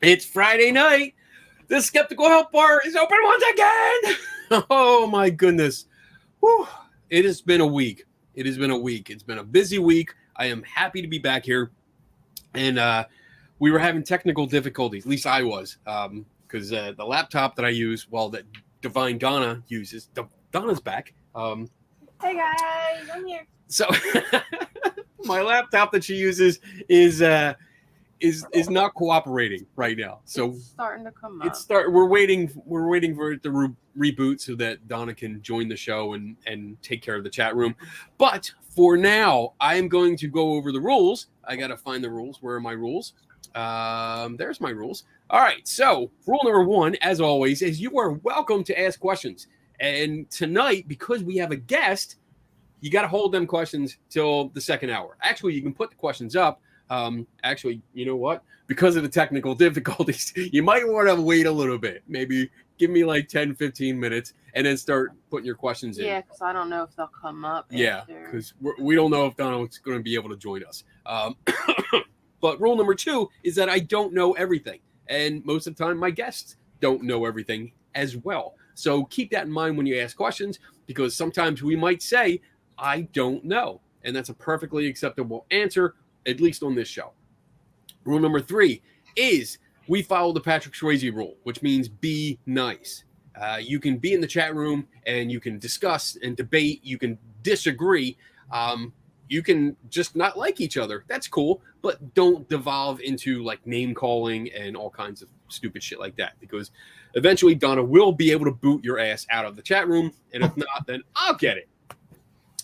It's Friday night. The Skeptical Health Bar is open once again. Oh my goodness. Whew. It has been a week. It's been a busy week. I am happy to be back here. And we were having technical difficulties. At least I was. Because the laptop that I use, that Divine Donna uses, Donna's back. Hey guys, I'm here. So my laptop that she uses is not cooperating right now. So it's starting to come up. We're waiting for it to reboot so that Donna can join the show and take care of the chat room. But for now, I am going to go over the rules. I got to find the rules. Where are my rules? There's my rules. All right. So rule number 1, as always, is you are welcome to ask questions. And tonight, because we have a guest, you got to hold them questions till the second hour. Actually, you can put the questions up. Actually, you know what? Because of the technical difficulties, you might want to wait a little bit. Maybe give me like 10, 15 minutes and then start putting your questions in. Yeah, because I don't know if they'll come up. Yeah, because we don't know if Donald's going to be able to join us. But rule number 2 is that I don't know everything. And most of the time, my guests don't know everything as well. So keep that in mind when you ask questions, because sometimes we might say, I don't know. And that's a perfectly acceptable answer, at least on this show. Rule number 3 is we follow the Patrick Swayze rule, which means be nice. You can be in the chat room and you can discuss and debate. You can disagree. You can just not like each other. That's cool. But don't devolve into like name calling and all kinds of stupid shit like that, because eventually Donna will be able to boot your ass out of the chat room. And if not, then I'll get it.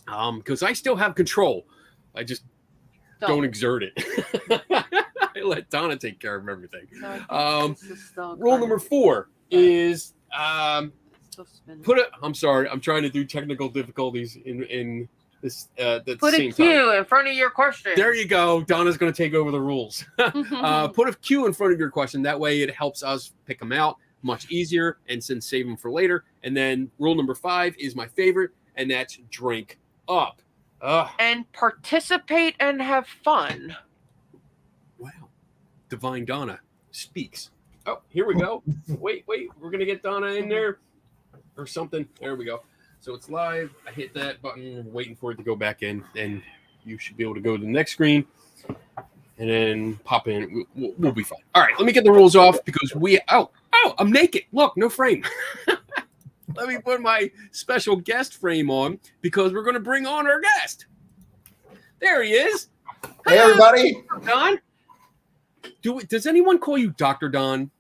Because I still have control. I just don't exert it. I let Donna take care of everything. Rule number 4 is I'm sorry, I'm trying to do technical difficulties in this put a Q in front of your question. There you go. Donna's going to take over the rules. Put a Q in front of your question. That way it helps us pick them out much easier and then save them for later. And then rule number 5 is my favorite, and that's drink up. And participate and have fun. Wow. Divine Donna speaks. Oh, here we go. Wait. We're going to get Donna in there or something. There we go. So it's live. I hit that button, waiting for it to go back in, and you should be able to go to the next screen and then pop in. We'll be fine. All right, let me get the rules off because I'm naked. Look, no frame. Let me put my special guest frame on because we're going to bring on our guest. There he is. Hey, everybody. Don. Does anyone call you Dr. Don?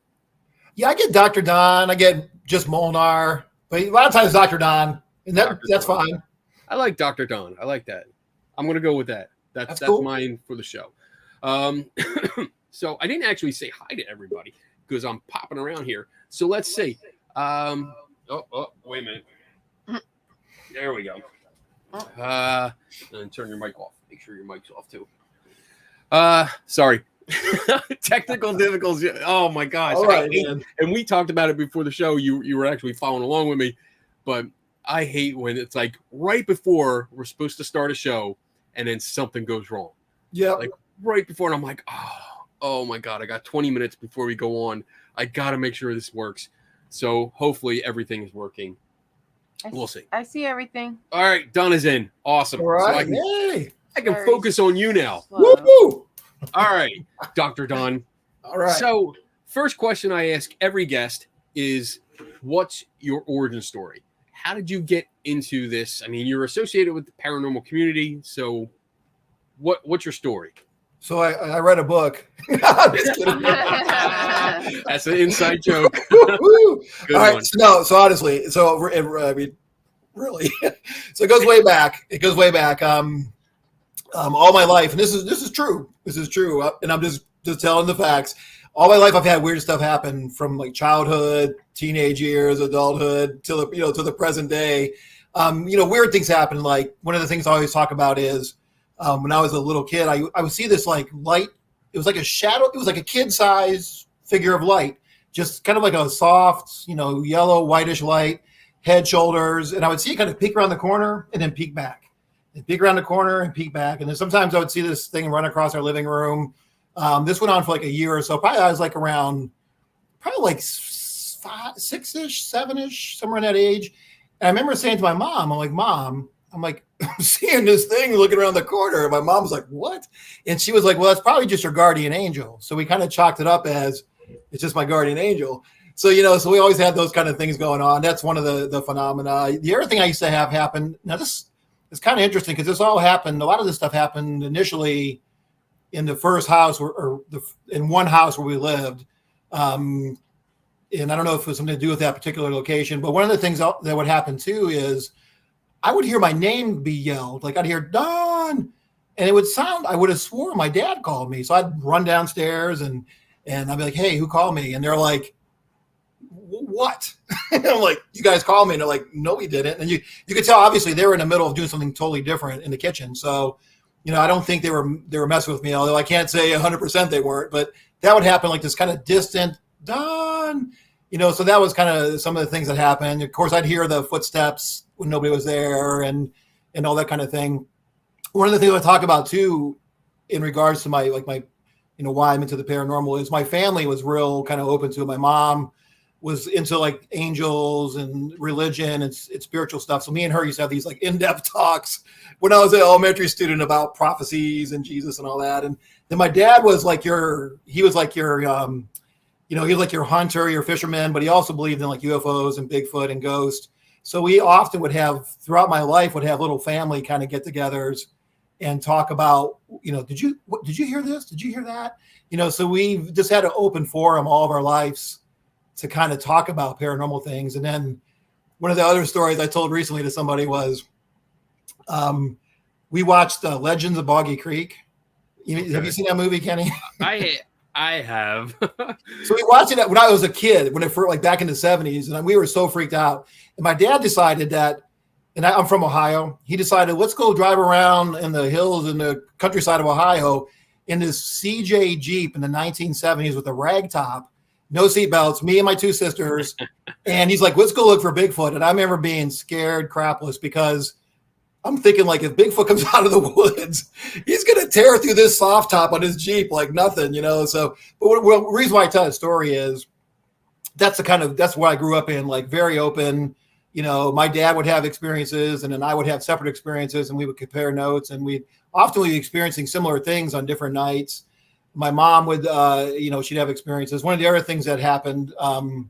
Yeah, I get Dr. Don. I get just Molnar. But a lot of times Dr. Don. And that's fine. I like Dr. Don. I like that. I'm going to go with that. That's cool. Mine for the show. So I didn't actually say hi to everybody because I'm popping around here. So let's see. Wait a minute. There we go. And turn your mic off. Make sure your mic's off too. Sorry. Technical difficulties. Oh my gosh. Right, and we talked about it before the show. You were actually following along with me, but I hate when it's like right before we're supposed to start a show and then something goes wrong. Yeah. Like right before, and I'm like, oh my God, I got 20 minutes before we go on. I got to make sure this works. So hopefully everything is working. We'll see. I see everything. All right, Donna's in. Awesome. All right. So I can focus on you now. Woo-hoo! All right, Dr. Don. All right. So first question I ask every guest is, what's your origin story? How did you get into this? I mean, you're associated with the paranormal community. So what's your story? So I read a book. That's an inside joke. All right. So honestly, I mean, really, so it goes way back. All my life, and this is true. This is true, and I'm just telling the facts. All my life, I've had weird stuff happen from like childhood, teenage years, adulthood, to the present day. Weird things happen. Like one of the things I always talk about is when I was a little kid, I would see this like light. It was like a shadow. It was like a kid-size figure of light, just kind of like a soft, yellow, whitish light, head, shoulders, and I would see it kind of peek around the corner and then peek back. And peek around the corner and peek back. And then sometimes I would see this thing run across our living room. This went on for like a year or so. Probably I was like around, probably like 6-ish, 7-ish, somewhere in that age. And I remember saying to my mom, Mom, I'm seeing this thing looking around the corner. And my mom was like, what? And she was like, well, that's probably just your guardian angel. So we kind of chalked it up as it's just my guardian angel. So, so we always had those kind of things going on. That's one of the phenomena. The other thing I used to have happen. Now, this is kind of interesting because this all happened. A lot of this stuff happened initially in the first house in one house where we lived. And I don't know if it was something to do with that particular location, but one of the things that would happen too is I would hear my name be yelled. Like I'd hear Don, and it would sound, I would have sworn my dad called me. So I'd run downstairs and I'd be like, hey, who called me? And they're like, what? And I'm like, you guys called me. And they're like, no, we didn't. And you could tell, obviously they were in the middle of doing something totally different in the kitchen. So, I don't think they were messing with me, although I can't say 100% they weren't, but that would happen like this kind of distant Don, so that was kind of some of the things that happened. Of course, I'd hear the footsteps when nobody was there and all that kind of thing. One of the things I talk about too, in regards to my why I'm into the paranormal is my family was real kind of open to it. My mom was into like angels and religion and spiritual stuff. So me and her used to have these like in-depth talks when I was an elementary student about prophecies and Jesus and all that. And then my dad was like he was like your hunter, your fisherman, but he also believed in like UFOs and Bigfoot and ghosts. So we often would have, throughout my life, would have little family kind of get-togethers and talk about, did you hear this? Did you hear that? So we've just had an open forum all of our lives to kind of talk about paranormal things. And then one of the other stories I told recently to somebody was we watched Legends of Boggy Creek. Okay. Have you seen that movie, Kenny? I have. So we watched it when I was a kid, like back in the 70s, and we were so freaked out. And my dad decided that, and I'm from Ohio, he decided, let's go drive around in the hills in the countryside of Ohio in this CJ Jeep in the 1970s with a rag top, no seatbelts, me and my two sisters. And he's like, let's go look for Bigfoot. And I remember being scared crapless because I'm thinking like if Bigfoot comes out of the woods, he's going to tear through this soft top on his Jeep like nothing, So, but the reason why I tell that story is that's what I grew up in, like very open. My dad would have experiences and then I would have separate experiences and we would compare notes and we'd often be experiencing similar things on different nights. My mom would, she'd have experiences. One of the other things that happened, for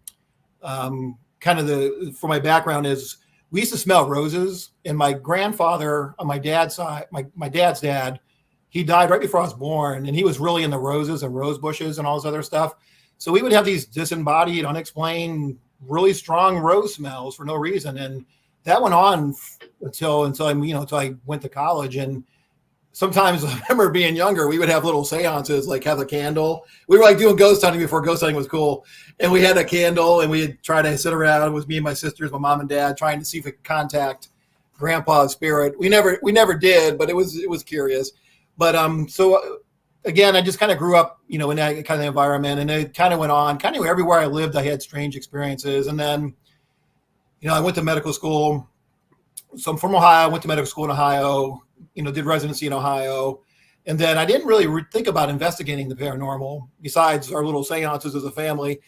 my background is we used to smell roses, and my grandfather on my dad's side, my dad's dad, he died right before I was born, and he was really into roses and rose bushes and all this other stuff. So we would have these disembodied, unexplained, really strong rose smells for no reason, and that went on until I went to college. And sometimes I remember being younger, we would have little seances, like have a candle. We were like doing ghost hunting before ghost hunting was cool. And we had a candle and we'd try to sit around with me and my sisters, my mom and dad, trying to see if we could contact grandpa's spirit. We never did, but it was curious. But so again, I just kind of grew up, in that kind of environment, and it kind of went on kind of everywhere I lived. I had strange experiences. And then, I went to medical school. So I'm from Ohio, I went to medical school in Ohio, did residency in Ohio. And then I didn't really think about investigating the paranormal besides our little seances as a family.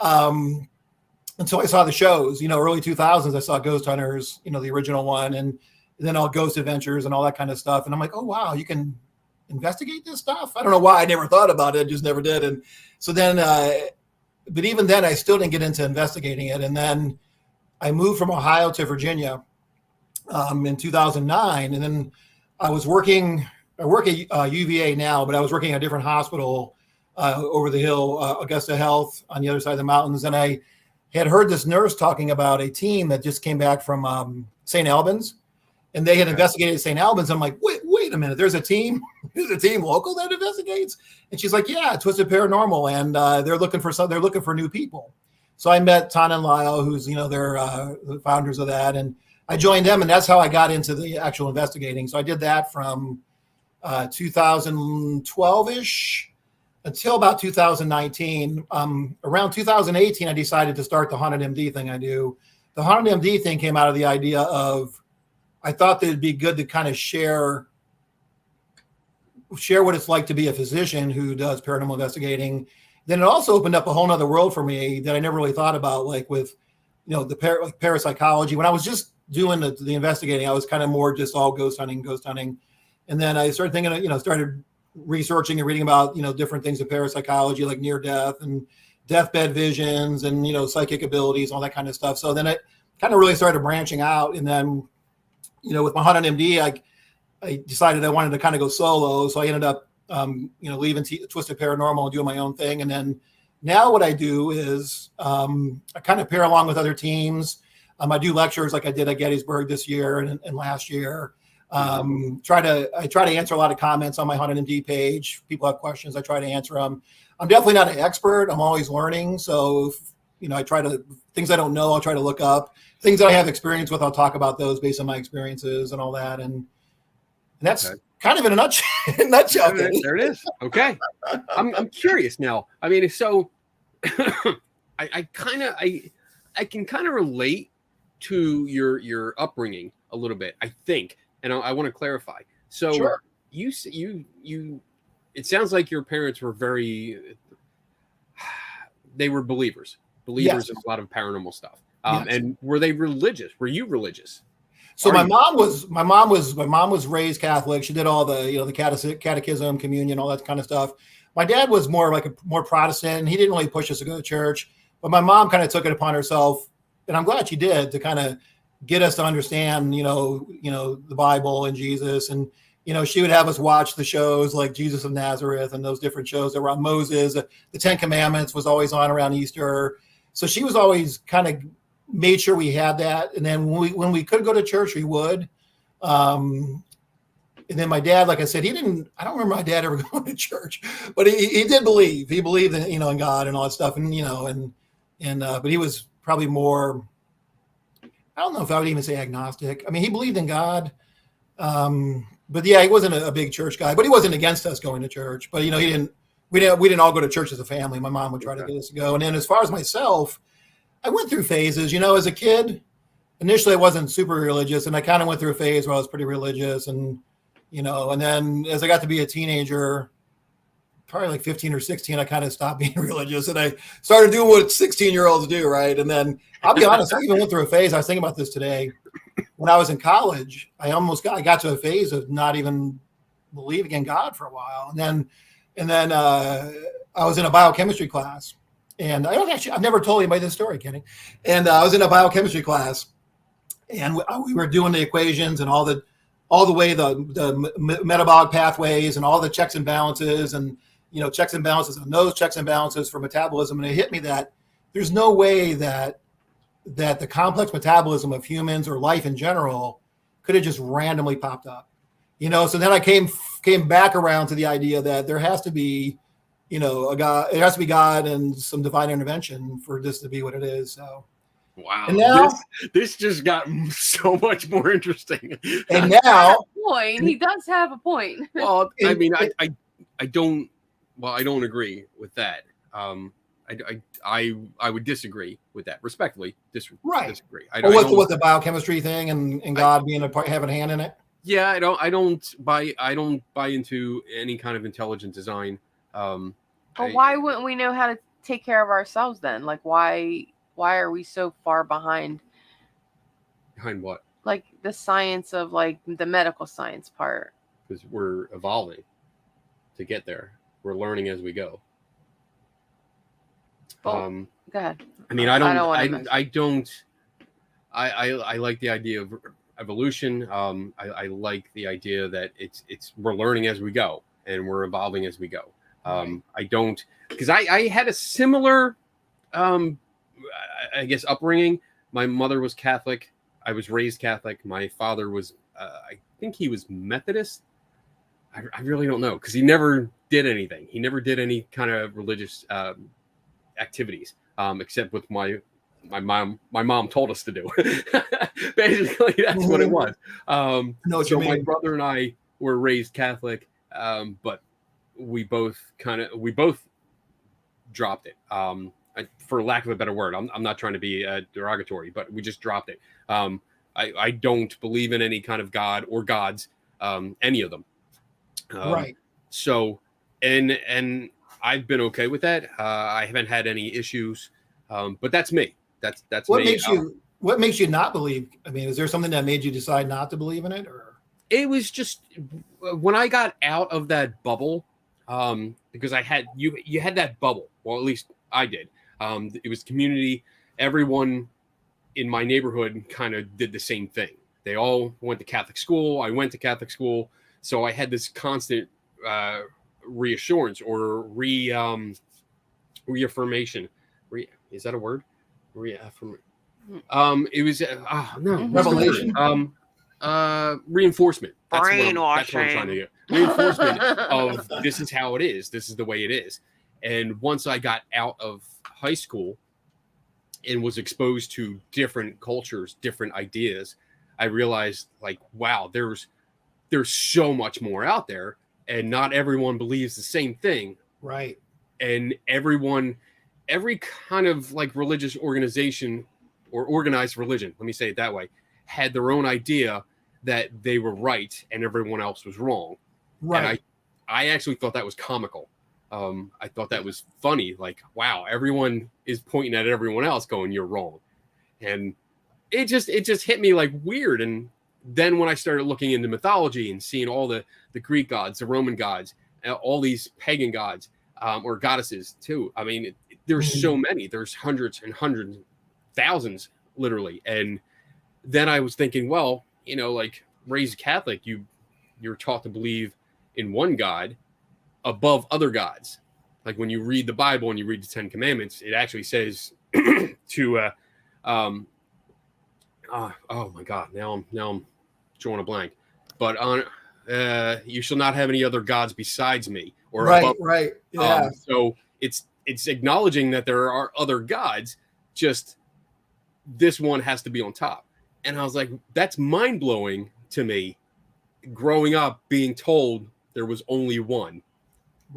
Until I saw the shows, early 2000s, I saw Ghost Hunters, the original one, and then all Ghost Adventures and all that kind of stuff. And I'm like, oh, wow, you can investigate this stuff. I don't know why I never thought about it. I just never did. And so then, but even then I still didn't get into investigating it. And then I moved from Ohio to Virginia in 2009. And then I work at UVA now, but I was working at a different hospital over the hill, Augusta Health on the other side of the mountains. And I had heard this nurse talking about a team that just came back from St. Albans, and they had investigated St. Albans. I'm like, wait a minute, there's a team local that investigates? And she's like, yeah, Twisted Paranormal. And they're looking for new people. So I met Ton and Lyle, who's, they're the founders of that. And I joined them, and that's how I got into the actual investigating. So I did that from 2012-ish until about 2019. Around 2018, I decided to start the Haunted M.D. thing I do. The Haunted M.D. thing came out of the idea of, I thought that it'd be good to kind of share share what it's like to be a physician who does paranormal investigating, then it also opened up a whole nother world for me that I never really thought about, like with, the parapsychology. When I was just doing the investigating, I was kind of more just all ghost hunting. And then I started thinking, started researching and reading about, different things of parapsychology, like near death and deathbed visions and, psychic abilities, all that kind of stuff. So then it kind of really started branching out. And then, with my Haunted M.D, I decided I wanted to kind of go solo. So I ended up, leaving Twisted Paranormal and doing my own thing. And then now what I do is I kind of pair along with other teams. I do lectures like I did at Gettysburg this year and last year. I try to answer a lot of comments on my Haunted M.D page. People have questions, I try to answer them. I'm definitely not an expert. I'm always learning. So, I try to, things I don't know, I'll try to look up. Things that I have experience with, I'll talk about those based on my experiences and all that. And that's kind of in a nutshell. There it is. Okay. I'm curious now. I mean, so I can kind of relate to your upbringing a little bit, I think. And I want to clarify. So sure. you it sounds like your parents were they were believers Yes. in a lot of paranormal stuff. Yes. And were they religious? Were you religious? So my mom was raised Catholic. She did all the, the catechism, communion, all that kind of stuff. My dad was more Protestant. He didn't really push us to go to church, but my mom kind of took it upon herself, and I'm glad she did, to kind of get us to understand, the Bible and Jesus. And, she would have us watch the shows like Jesus of Nazareth and those different shows that were on Moses. The 10 Commandments was always on around Easter. So she was always kind of made sure we had that. And then when we could go to church, we would. And then my dad, like I said, I don't remember my dad ever going to church, but he did believe. He believed in, in God and all that stuff. And, but he was probably more, I don't know if I would even say agnostic. I mean, he believed in God. But yeah, he wasn't a big church guy, but he wasn't against us going to church. But, we didn't all go to church as a family. My mom would try to get us to go. And then as far as myself, I went through phases, as a kid. Initially, I wasn't super religious, and I kind of went through a phase where I was pretty religious, and and then as I got to be a teenager, probably like 15 or 16, I kind of stopped being religious, and I started doing what 16-year-olds do, right? And then I'll be honest, I even went through a phase. I was thinking about this today. When I was in college, I got to a phase of not even believing in God for a while, and then I was in a biochemistry class. And I've never told anybody this story, Kenny. And I was in a biochemistry class, and we were doing the equations and all the way the metabolic pathways and all the checks and balances, and checks and balances on those checks and balances for metabolism. And it hit me that there's no way that the complex metabolism of humans or life in general could have just randomly popped up. So then I came back around to the idea that there has to be, a God. It has to be God and some divine intervention for this to be what it is. So, wow. And now this just got so much more interesting. And now, he does have a point. Well, I mean, I don't agree with that. I would disagree with that, respectfully. Disagree. What the biochemistry thing and God having a hand in it. Yeah, I don't buy into any kind of intelligent design. But why wouldn't we know how to take care of ourselves then? Like, why are we so far behind? Behind what? Like the science of like the medical science part. Because we're evolving to get there. We're learning as we go. Go ahead. I mean, I like the idea of evolution. I like the idea that we're learning as we go and we're evolving as we go. I don't, because I had a similar, I guess, upbringing. My mother was Catholic. I was raised Catholic. My father was, I think he was Methodist. I really don't know, because he never did anything. He never did any kind of religious activities, except with my mom. My mom told us to do. Basically, that's what it was. So my brother and I were raised Catholic, but we both dropped it. For lack of a better word, I'm not trying to be derogatory, but we just dropped it. I don't believe in any kind of God or gods, any of them. Right. So, and I've been okay with that. I haven't had any issues, but that's me. That's What me. makes you what makes you not believe? I mean, is there something that made you decide not to believe in it, or? It was just when I got out of that bubble, because I had you had that bubble. Well, at least I did. It was community. Everyone in my neighborhood kind of did the same thing. They all went to Catholic school. I went to Catholic school, so I had this constant reassurance or reaffirmation. Is that a word? Reaffirm. It was no Revelation. Reinforcement. That's what I'm Brainwashing. trying to get. Reinforcement of this is how it is. This is the way it is. And once I got out of high school and was exposed to different cultures, different ideas, I realized like, wow, there's so much more out there, and not everyone believes the same thing. Right. And every kind of like religious organization or organized religion, let me say it that way, had their own idea that they were right and everyone else was wrong. Right. And I actually thought that was comical. I thought that was funny. Like, wow, everyone is pointing at everyone else going, you're wrong. And it just hit me like weird. And then when I started looking into mythology and seeing all the Greek gods, the Roman gods, all these pagan gods, or goddesses too. I mean, there's so many. There's hundreds and hundreds, thousands, literally. And then I was thinking, well, like raised Catholic, you're taught to believe in one God above other gods. Like when you read the Bible and you read the Ten Commandments, it actually says to oh my God, now I'm drawing a blank. But on you shall not have any other gods besides me. Or right. Yeah. So it's acknowledging that there are other gods, just this one has to be on top. And I was like, that's mind blowing to me. Growing up, being told there was only one,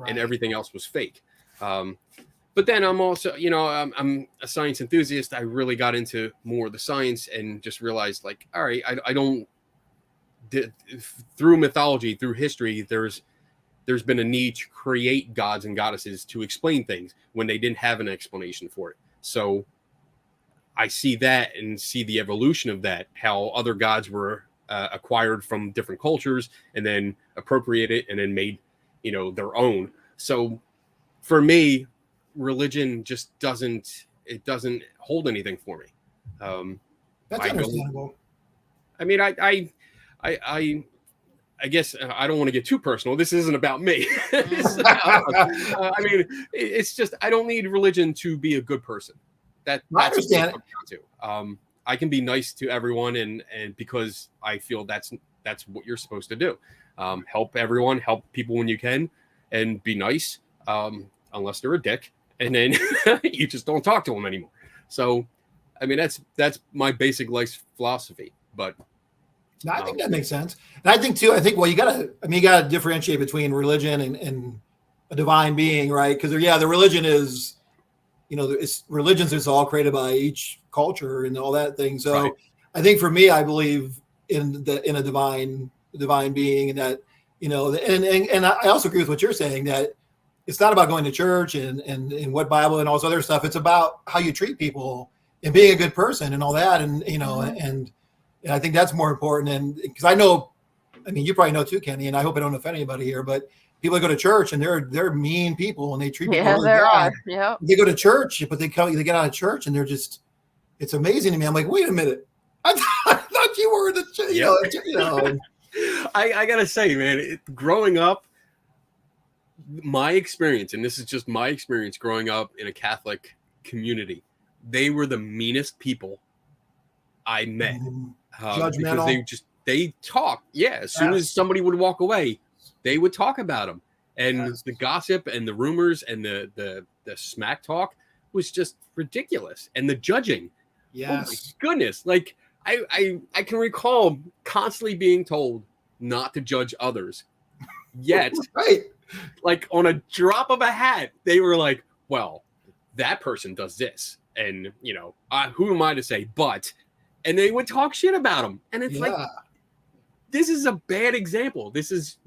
and everything else was fake. But then I'm also, I'm a science enthusiast. I really got into more of the science and just realized, like, all right, I don't. Through mythology, through history, there's been a need to create gods and goddesses to explain things when they didn't have an explanation for it. So I see that and see the evolution of that, how other gods were acquired from different cultures and then appropriated and then made, their own. So for me, religion just doesn't hold anything for me. That's understandable. I mean, I guess I don't want to get too personal. This isn't about me. I mean, it's just I don't need religion to be a good person. That's I understand it. I can be nice to everyone, and because I feel that's what you're supposed to do. Help everyone, help people when you can, and be nice, unless they're a dick, and then you just don't talk to them anymore. So, I mean, that's my basic life philosophy. But no, I think that makes sense, and I think well, you gotta differentiate between religion and a divine being, right? Because the religion is, religions is all created by each culture and all that thing. So right. I think for me, I believe in a divine being, and that, and I also agree with what you're saying, that it's not about going to church and what Bible and all this other stuff. It's about how you treat people and being a good person and all that. And, and I think that's more important. And because you probably know too, Kenny, and I hope I don't offend anybody here, but people that go to church and they're mean people and they treat people really bad. Yeah. They go to church, but they get out of church and they're just, it's amazing to me. I'm like, wait a minute. I thought you were the church. I gotta say, man, growing up, my experience, and this is just my experience growing up in a Catholic community, they were the meanest people I met. Judgmental. Because they talk. Yeah. As soon as somebody would walk away, they would talk about them. And the gossip and the rumors and the smack talk was just ridiculous. And the judging. Yes. Oh my goodness. Like I can recall constantly being told not to judge others. Yet, right. Like on a drop of a hat, they were like, well, that person does this. And, who am I to say, but, and they would talk shit about them. And it's like, this is a bad example. This is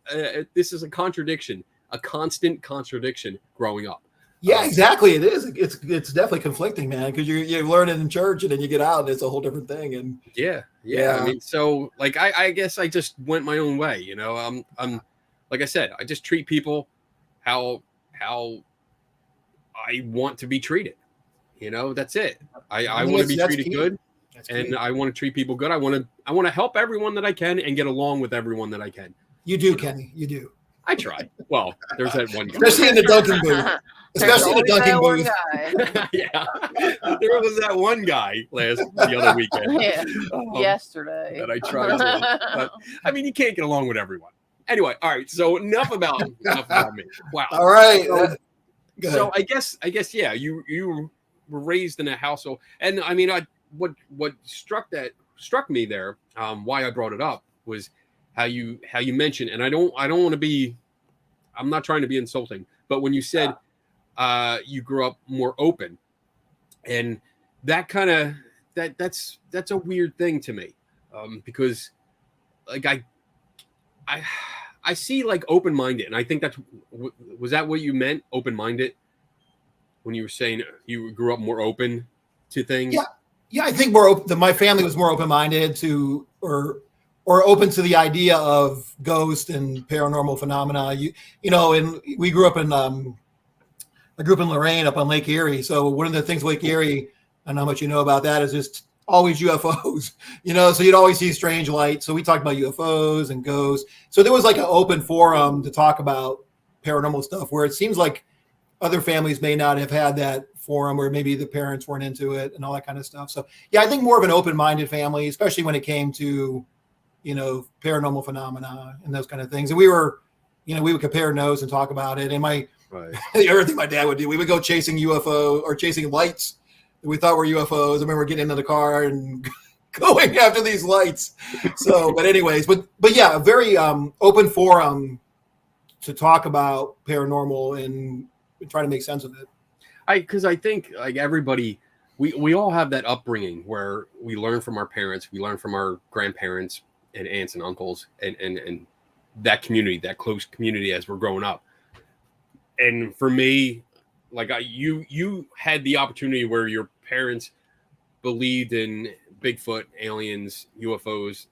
a contradiction, a constant contradiction growing up. Yeah, exactly. It is. It's definitely conflicting, man, because you learn it in church and then you get out and it's a whole different thing. And yeah. I mean, so like I guess I just went my own way, you know. I'm like I said, I just treat people how I want to be treated. You know, that's it. I want to be treated good, and I want to treat people good. I want to help everyone that I can and get along with everyone that I can. You do, Kenny. You do. I try. Well, there's that one guy. Especially in the dunking booth. Especially in the dunking booth. Yeah. There was that one guy the other weekend. Yeah. Yesterday. That I tried to. But, I mean, you can't get along with everyone. Anyway, all right. So enough about me. Wow. All right. So I guess yeah, you were raised in a household, and I mean, what struck me there, why I brought it up was how you mentioned, and I don't want to be, I'm not trying to be insulting, but when you said you grew up more open, and that kind of that's a weird thing to me, because like I see like open-minded, and I think was that what you meant, open-minded, when you were saying you grew up more open to things? Yeah, I think more open. My family was more open-minded to, or open to the idea of ghost and paranormal phenomena. You know, and we grew up in I grew up in Lorraine, up on Lake Erie. So one of the things Lake Erie, I don't know how much you know about that, is just always UFOs, you know, so you'd always see strange lights. So we talked about UFOs and ghosts. So there was like an open forum to talk about paranormal stuff, where it seems like other families may not have had that forum, or maybe the parents weren't into it and all that kind of stuff. So yeah, I think more of an open-minded family, especially when it came to, you know, paranormal phenomena and those kind of things. And we would compare notes and talk about it. And the other thing my dad would do, we would go chasing UFO or chasing lights that we thought were UFOs. I remember getting into the car and going after these lights. So, but anyways, but yeah, a very open forum to talk about paranormal and try to make sense of it. Because I think like everybody, we all have that upbringing where we learn from our parents, we learn from our grandparents and aunts and uncles, and that community, that close community as we're growing up. And for me, like you had the opportunity where your parents believed in Bigfoot, aliens, UFOs,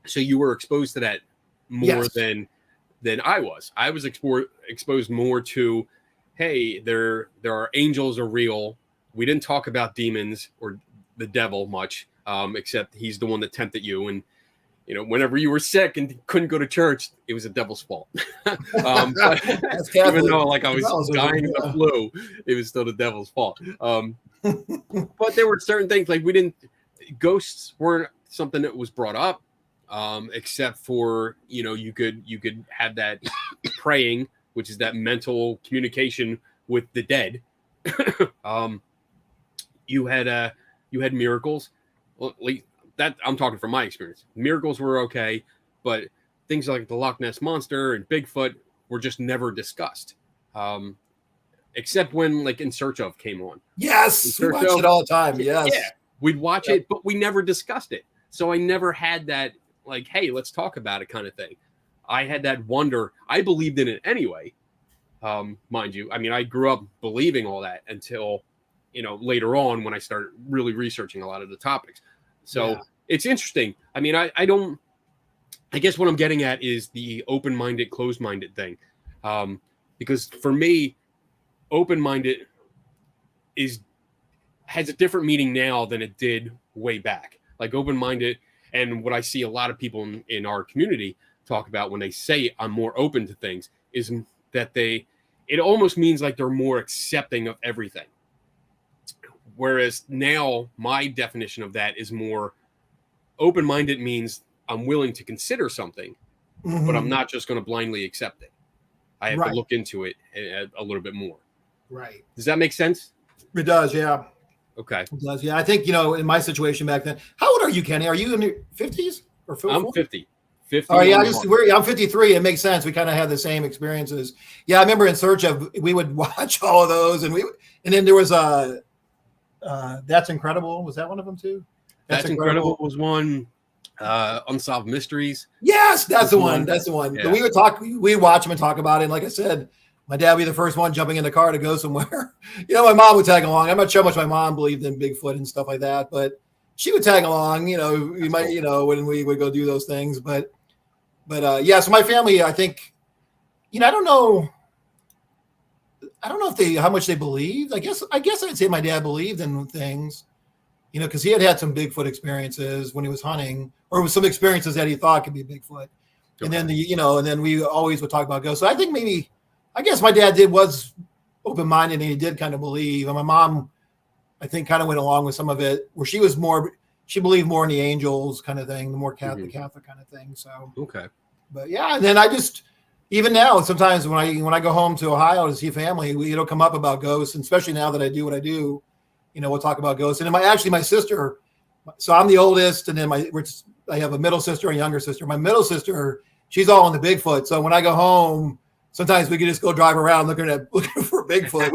so you were exposed to that more than I was. I was exposed more to, hey, there are angels are real. We didn't talk about demons or the devil much, except he's the one that tempted you. And you know, whenever you were sick and couldn't go to church, it was the devil's fault. But even though like I was dying of the flu, it was still the devil's fault. But there were certain things like ghosts weren't something that was brought up, except for, you know, you could have that praying, which is that mental communication with the dead. You had miracles. Well, that I'm talking from my experience. Miracles were okay, but things like the Loch Ness Monster and Bigfoot were just never discussed, except when like In Search Of came on. Yes, we watch it all the time. Yes, yeah, we'd watch it, but we never discussed it. So I never had that like, hey, let's talk about it kind of thing. I had that wonder. I believed in it anyway, mind you. I mean, I grew up believing all that until, you know, later on when I started really researching a lot of the topics. So It's interesting. I mean, I guess what I'm getting at is the open-minded, closed-minded thing. Because for me, open-minded has a different meaning now than it did way back. Like open-minded, and what I see a lot of people in our community talk about when they say I'm more open to things is that it almost means like they're more accepting of everything. Whereas now my definition of that is more open-minded means I'm willing to consider something, but I'm not just going to blindly accept it. I have to look into it a little bit more. Right. Does that make sense? It does. Yeah. Okay. It does. Yeah. I think, you know, in my situation back then, how old are you, Kenny? Are you in your 50s or 40? I'm 50. 50. Oh yeah, I'm 53. It makes sense. We kind of had the same experiences. Yeah, I remember In Search Of, we would watch all of those, and then there was That's Incredible. Was that one of them too? That's Incredible was one. Unsolved Mysteries. Yes, that's the one. That's the one. Yeah. We watch them and talk about it. And like I said, my dad would be the first one jumping in the car to go somewhere. My mom would tag along. I'm not sure how much my mom believed in Bigfoot and stuff like that, but she would tag along. We might, when we would go do those things. But yeah. So my family, I think, I don't know if how much they believed. I guess I'd say my dad believed in things, because he had some Bigfoot experiences when he was hunting, or with some experiences that he thought could be Bigfoot. Okay. And then and then we always would talk about ghosts. So I guess my dad was open-minded and he did kind of believe. And my mom, I think, kind of went along with some of it, where she believed more in the angels kind of thing, the more Catholic kind of thing. So okay. But yeah, and then even now, sometimes when I go home to Ohio to see family, it'll come up about ghosts, and especially now that I do what I do, we'll talk about ghosts. And my sister, so I'm the oldest, and then I have a middle sister and a younger sister. My middle sister, she's all on the Bigfoot. So when I go home, sometimes we can just go drive around looking for Bigfoot.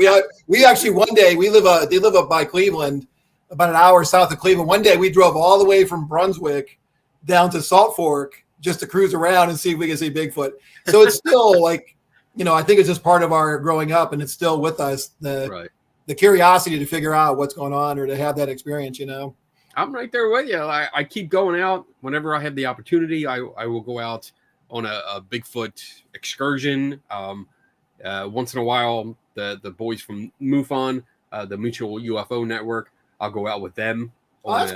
We actually one day they live up by Cleveland, about an hour south of Cleveland. One day we drove all the way from Brunswick down to Salt Fork just to cruise around and see if we can see Bigfoot. So it's still I think it's just part of our growing up, and it's still with us. The curiosity to figure out what's going on or to have that experience, I'm right there with you. I keep going out whenever I have the opportunity. I will go out on a Bigfoot excursion. Once in a while, the boys from MUFON, the Mutual UFO Network, I'll go out with them on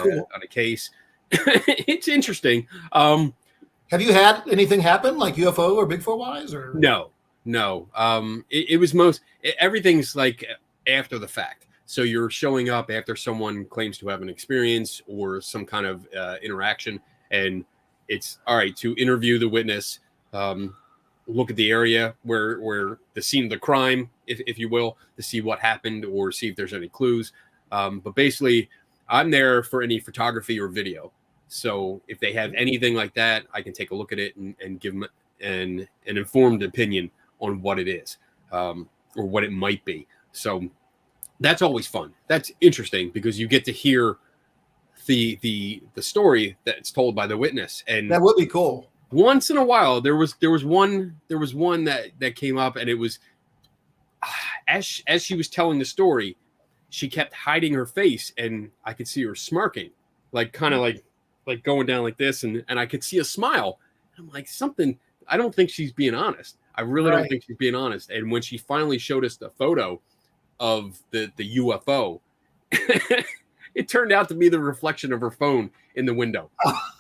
a case. It's interesting. Have you had anything happen like UFO or Bigfoot wise? Or no. It was everything's like after the fact. So you're showing up after someone claims to have an experience or some kind of interaction, and it's all right to interview the witness, look at the area where the scene of the crime, if you will, to see what happened or see if there's any clues. But basically, I'm there for any photography or video. So if they have anything like that, I can take a look at it and give them an informed opinion on what it is, or what it might be. So that's always fun. That's interesting because you get to hear the story that's told by the witness, and that would be cool. Once in a while, there was one that came up, and it was as she was telling the story, she kept hiding her face, and I could see her smirking, kind of like going down like this, and I could see a smile. I'm like, something. I don't think she's being honest. I really don't think she's being honest. And when she finally showed us the photo of the UFO, it turned out to be the reflection of her phone in the window.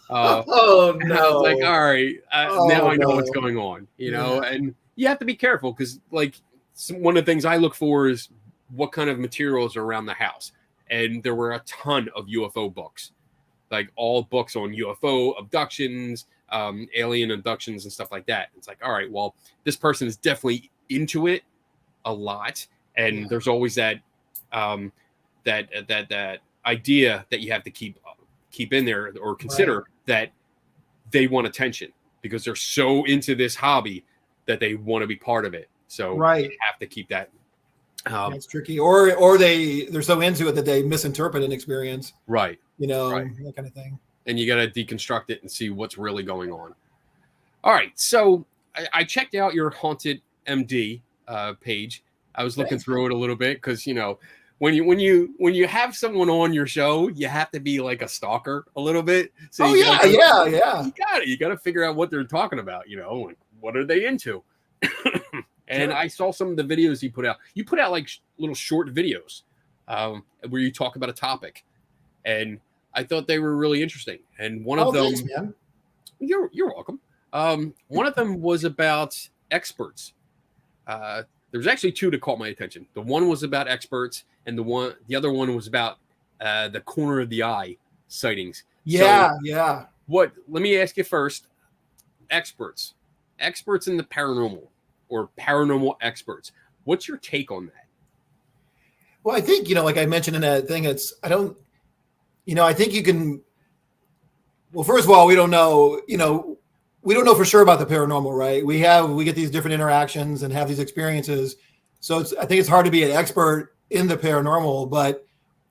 Oh no! I was like, all right, now I know what's going on. And you have to be careful because, one of the things I look for is what kind of materials are around the house. And there were a ton of UFO books, all books on UFO abductions, alien abductions, and stuff like that. It's like, all right, well, this person is definitely into it a lot, and there's always that that idea that you have to keep in there or consider that they want attention because they're so into this hobby that they want to be part of it. So you have to keep that. That's tricky, or they're so into it that they misinterpret an experience, that kind of thing. And you got to deconstruct it and see what's really going on. All right, so I checked out your Haunted M.D. Page. I was looking through it a little bit because when you have someone on your show, you have to be like a stalker a little bit. So you got to figure out what they're talking about. What are they into? And I saw some of the videos you put out. You put out little short videos where you talk about a topic, and I thought they were really interesting. And one of them, thanks, man. You're welcome. One of them was about experts. There's actually two that caught my attention. The one was about experts, and the other one was about the corner of the eye sightings. Yeah. Let me ask you first, experts in the paranormal or paranormal experts. What's your take on that? Well, I think, like I mentioned in that thing, I think you can, well, first of all, we don't know for sure about the paranormal, right? We get these different interactions and have these experiences. So I think it's hard to be an expert in the paranormal, but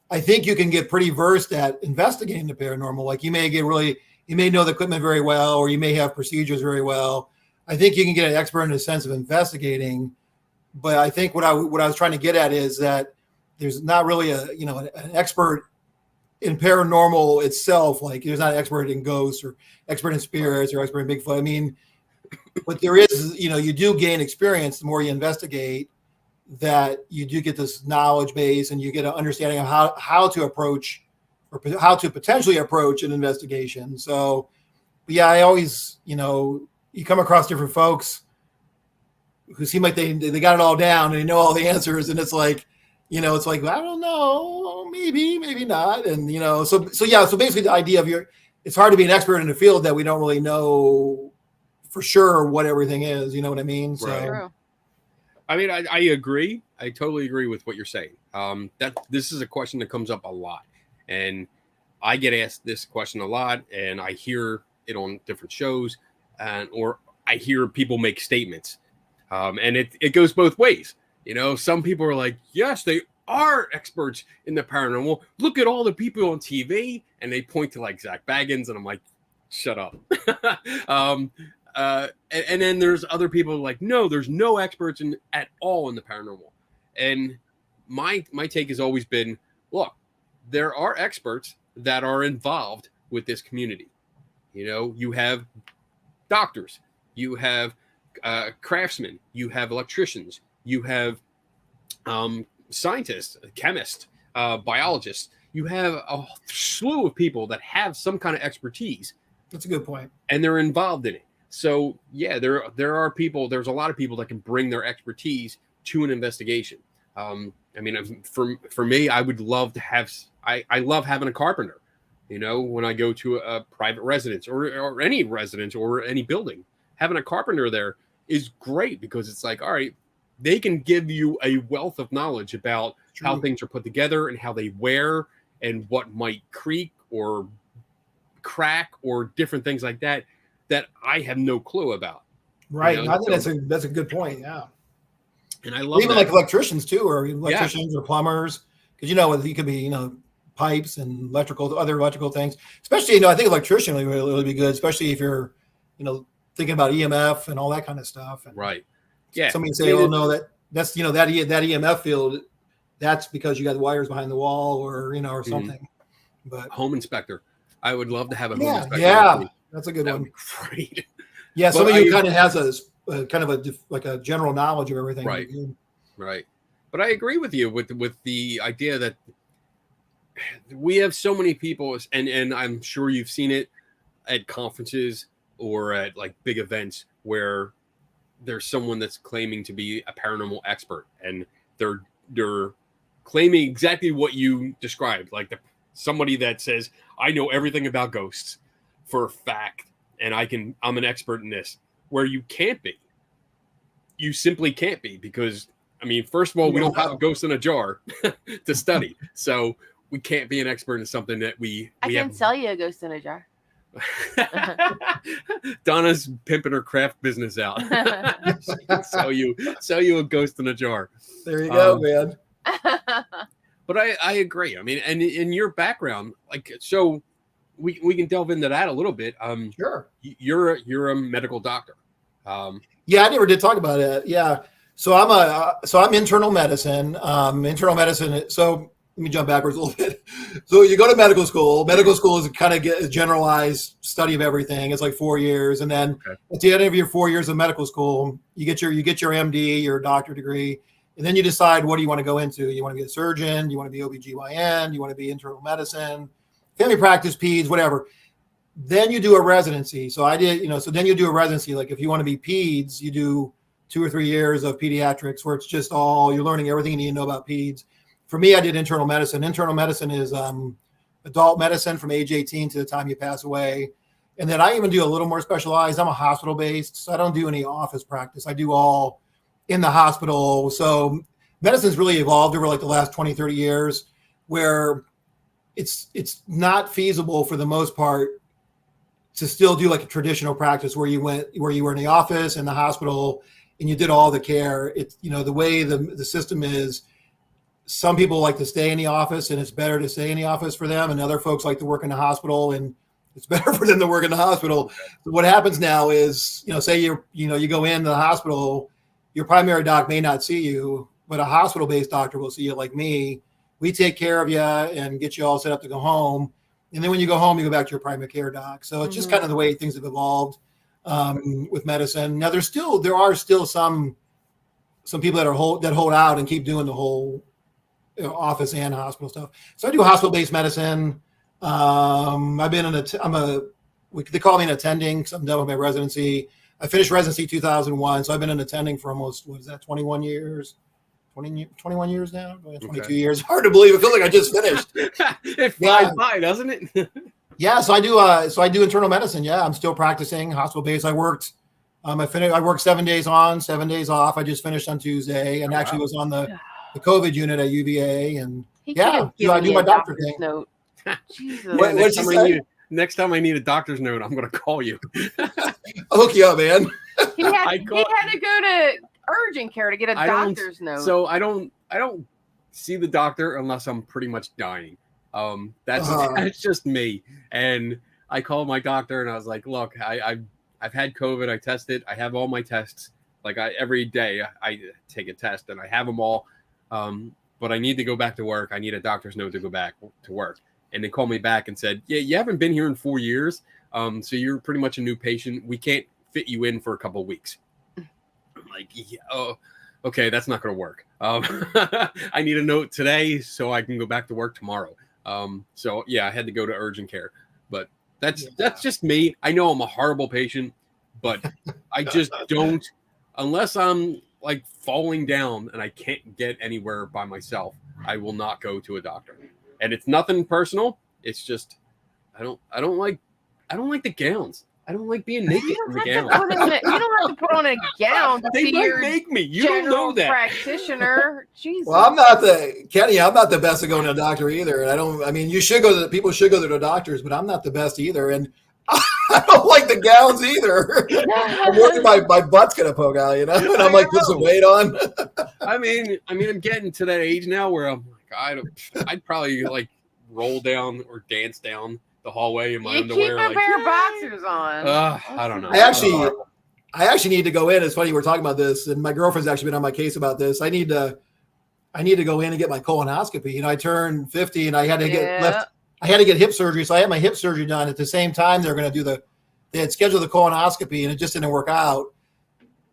I think you can get pretty versed at investigating the paranormal. You may get really you may know the equipment very well, or you may have procedures very well. I think you can get an expert in the sense of investigating, but I think what I was trying to get at is that there's not really an expert in paranormal itself. Like there's not an expert in ghosts or expert in spirits or expert in Bigfoot. I mean, what there is, you do gain experience the more you investigate, that you do get this knowledge base and you get an understanding of how to approach or how to potentially approach an investigation. So yeah, I always, you come across different folks who seem like they got it all down and they know all the answers. And it's like, it's like, I don't know, maybe not. And, so basically the idea of it's hard to be an expert in a field that we don't really know for sure what everything is. You know what I mean? So. Right. I mean, I agree. I totally agree with what you're saying. That this is a question that comes up a lot, and I get asked this question a lot, and I hear it on different shows, or I hear people make statements, and it goes both ways. Some people are like, yes, they are experts in the paranormal. Look at all the people on TV, and they point to like Zach Baggins, and I'm like, shut up. And then there's other people like, no, there's no experts at all in the paranormal. And my take has always been, look, there are experts that are involved with this community. You have doctors, you have craftsmen, you have electricians, you have scientists, chemists, biologists. You have a slew of people that have some kind of expertise. That's a good point. And they're involved in it. So yeah, there are people. There's a lot of people that can bring their expertise to an investigation. I mean, for me, I would love to have. I love having a carpenter. When I go to a private residence or any residence or any building, having a carpenter there is great because it's like, all right, they can give you a wealth of knowledge about how things are put together and how they wear and what might creak or crack or different things like that I have no clue about. Right. I think that's a good point. Yeah. And I love even like electricians too, or electricians or plumbers, because you could be pipes and other electrical things. Especially I think electrician would really be good, especially if you're thinking about EMF and all that kind of stuff. And right. Yeah. Somebody say, "Oh no, that's that EMF field. That's because you got the wires behind the wall, or or something." Mm-hmm. But home inspector, I would love to have a home inspector. Yeah, that's a good one. That would be great. Yeah, somebody who kind of has a general knowledge of everything. Right. Right. But I agree with you with the idea that we have so many people, and I'm sure you've seen it at conferences or at like big events where there's someone that's claiming to be a paranormal expert, and they're claiming exactly what you described, like somebody that says, I know everything about ghosts for a fact, and I'm an expert in this, where you can't be. You simply can't be, because first of all, we don't have a ghost in a jar to study, so we can't be an expert in something that I can sell you a ghost in a jar. Donna's pimping her craft business out. She can sell you a ghost in a jar. There you go, man. But I agree. And in your background, so we can delve into that a little bit. Sure. You're a medical doctor. Yeah, I never did talk about it. Yeah. So I'm internal medicine. So let me jump backwards a little bit. So you go to medical school. Medical school is kind of a generalized study of everything. It's like 4 years. And then at the end of your 4 years of medical school, you get your MD, your doctorate degree. And then you decide, what do you want to go into? You want to be a surgeon? You want to be OBGYN? You want to be internal medicine, family practice, peds, whatever. Then you do a residency. So I did, so then you do a residency. Like if you want to be peds, you do 2 or 3 years of pediatrics, where it's just you're learning everything you need to know about peds. For me, I did internal medicine. Internal medicine is adult medicine from age 18 to the time you pass away. And then I even do a little more specialized. I'm a hospital-based, so I don't do any office practice. I do all in the hospital. So medicine's really evolved over like the last 20, 30 years, where it's not feasible for the most part to still do like a traditional practice where you were in the office and the hospital and you did all the care. It's, the way the system is, some people like to stay in the office and it's better to stay in the office for them. And other folks like to work in the hospital and It's better for them to work in the hospital. So what happens now is, say you go into the hospital, your primary doc may not see you, but a hospital-based doctor will see you, like me. We take care of you and get you all set up to go home. And then when you go home, you go back to your primary care doc. So it's just kind of the way things have evolved with medicine. Now, there are still some people that hold out and keep doing the whole office and hospital stuff. So I do hospital-based medicine. I've been they call me an attending because I'm done with my residency. I finished residency 2001, so I've been an attending for almost 21 years. 21 years now, 22 years. Hard to believe. It feels like I just finished. It flies by, doesn't it? Yeah, so I do internal medicine. Yeah, I'm still practicing hospital-based. I worked 7 days on, 7 days off. I just finished on Tuesday, and actually was on the COVID unit at UVA, and I do my doctor thing. Note. Jesus. Next time I need a doctor's note, I'm going to call you. I'll hook you up, man. He had to go to urgent care to get a doctor's note. So I don't see the doctor unless I'm pretty much dying. That's just me. And I called my doctor and I was like, look, I've had COVID. I tested. I have all my tests. Like every day I take a test and I have them all. But I need to go back to work. I need a doctor's note to go back to work. And they called me back and said, yeah, you haven't been here in 4 years. So you're pretty much a new patient. We can't fit you in for a couple of weeks. I'm like, yeah, oh, okay, that's not going to work. I need a note today so I can go back to work tomorrow. So yeah, I had to go to urgent care, but that's just me. I know I'm a horrible patient, but I just don't, unless I'm like falling down and I can't get anywhere by myself, I will not go to a doctor. And it's nothing personal. It's just, I don't like the gowns. I don't like being naked in the gown. You don't have to put on a gown to They see might your make me. You don't know that. practitioner. Jesus. Well, I'm not the best at going to a doctor either. And people should go to the doctors, but I'm not the best either. And I don't like the gowns either. I'm worried my butt's going to poke out, and I'm like, put some weight on. I mean, I'm getting to that age now where I'm like, I'd probably like roll down or dance down the hallway in my underwear. Keep a pair of boxers on. I don't know. I actually need to go in. It's funny we're talking about this, and my girlfriend's actually been on my case about this. I need to go in and get my colonoscopy. I turned 50, and I had to get hip surgery. So I had my hip surgery done at the same time. They had scheduled the colonoscopy, and it just didn't work out.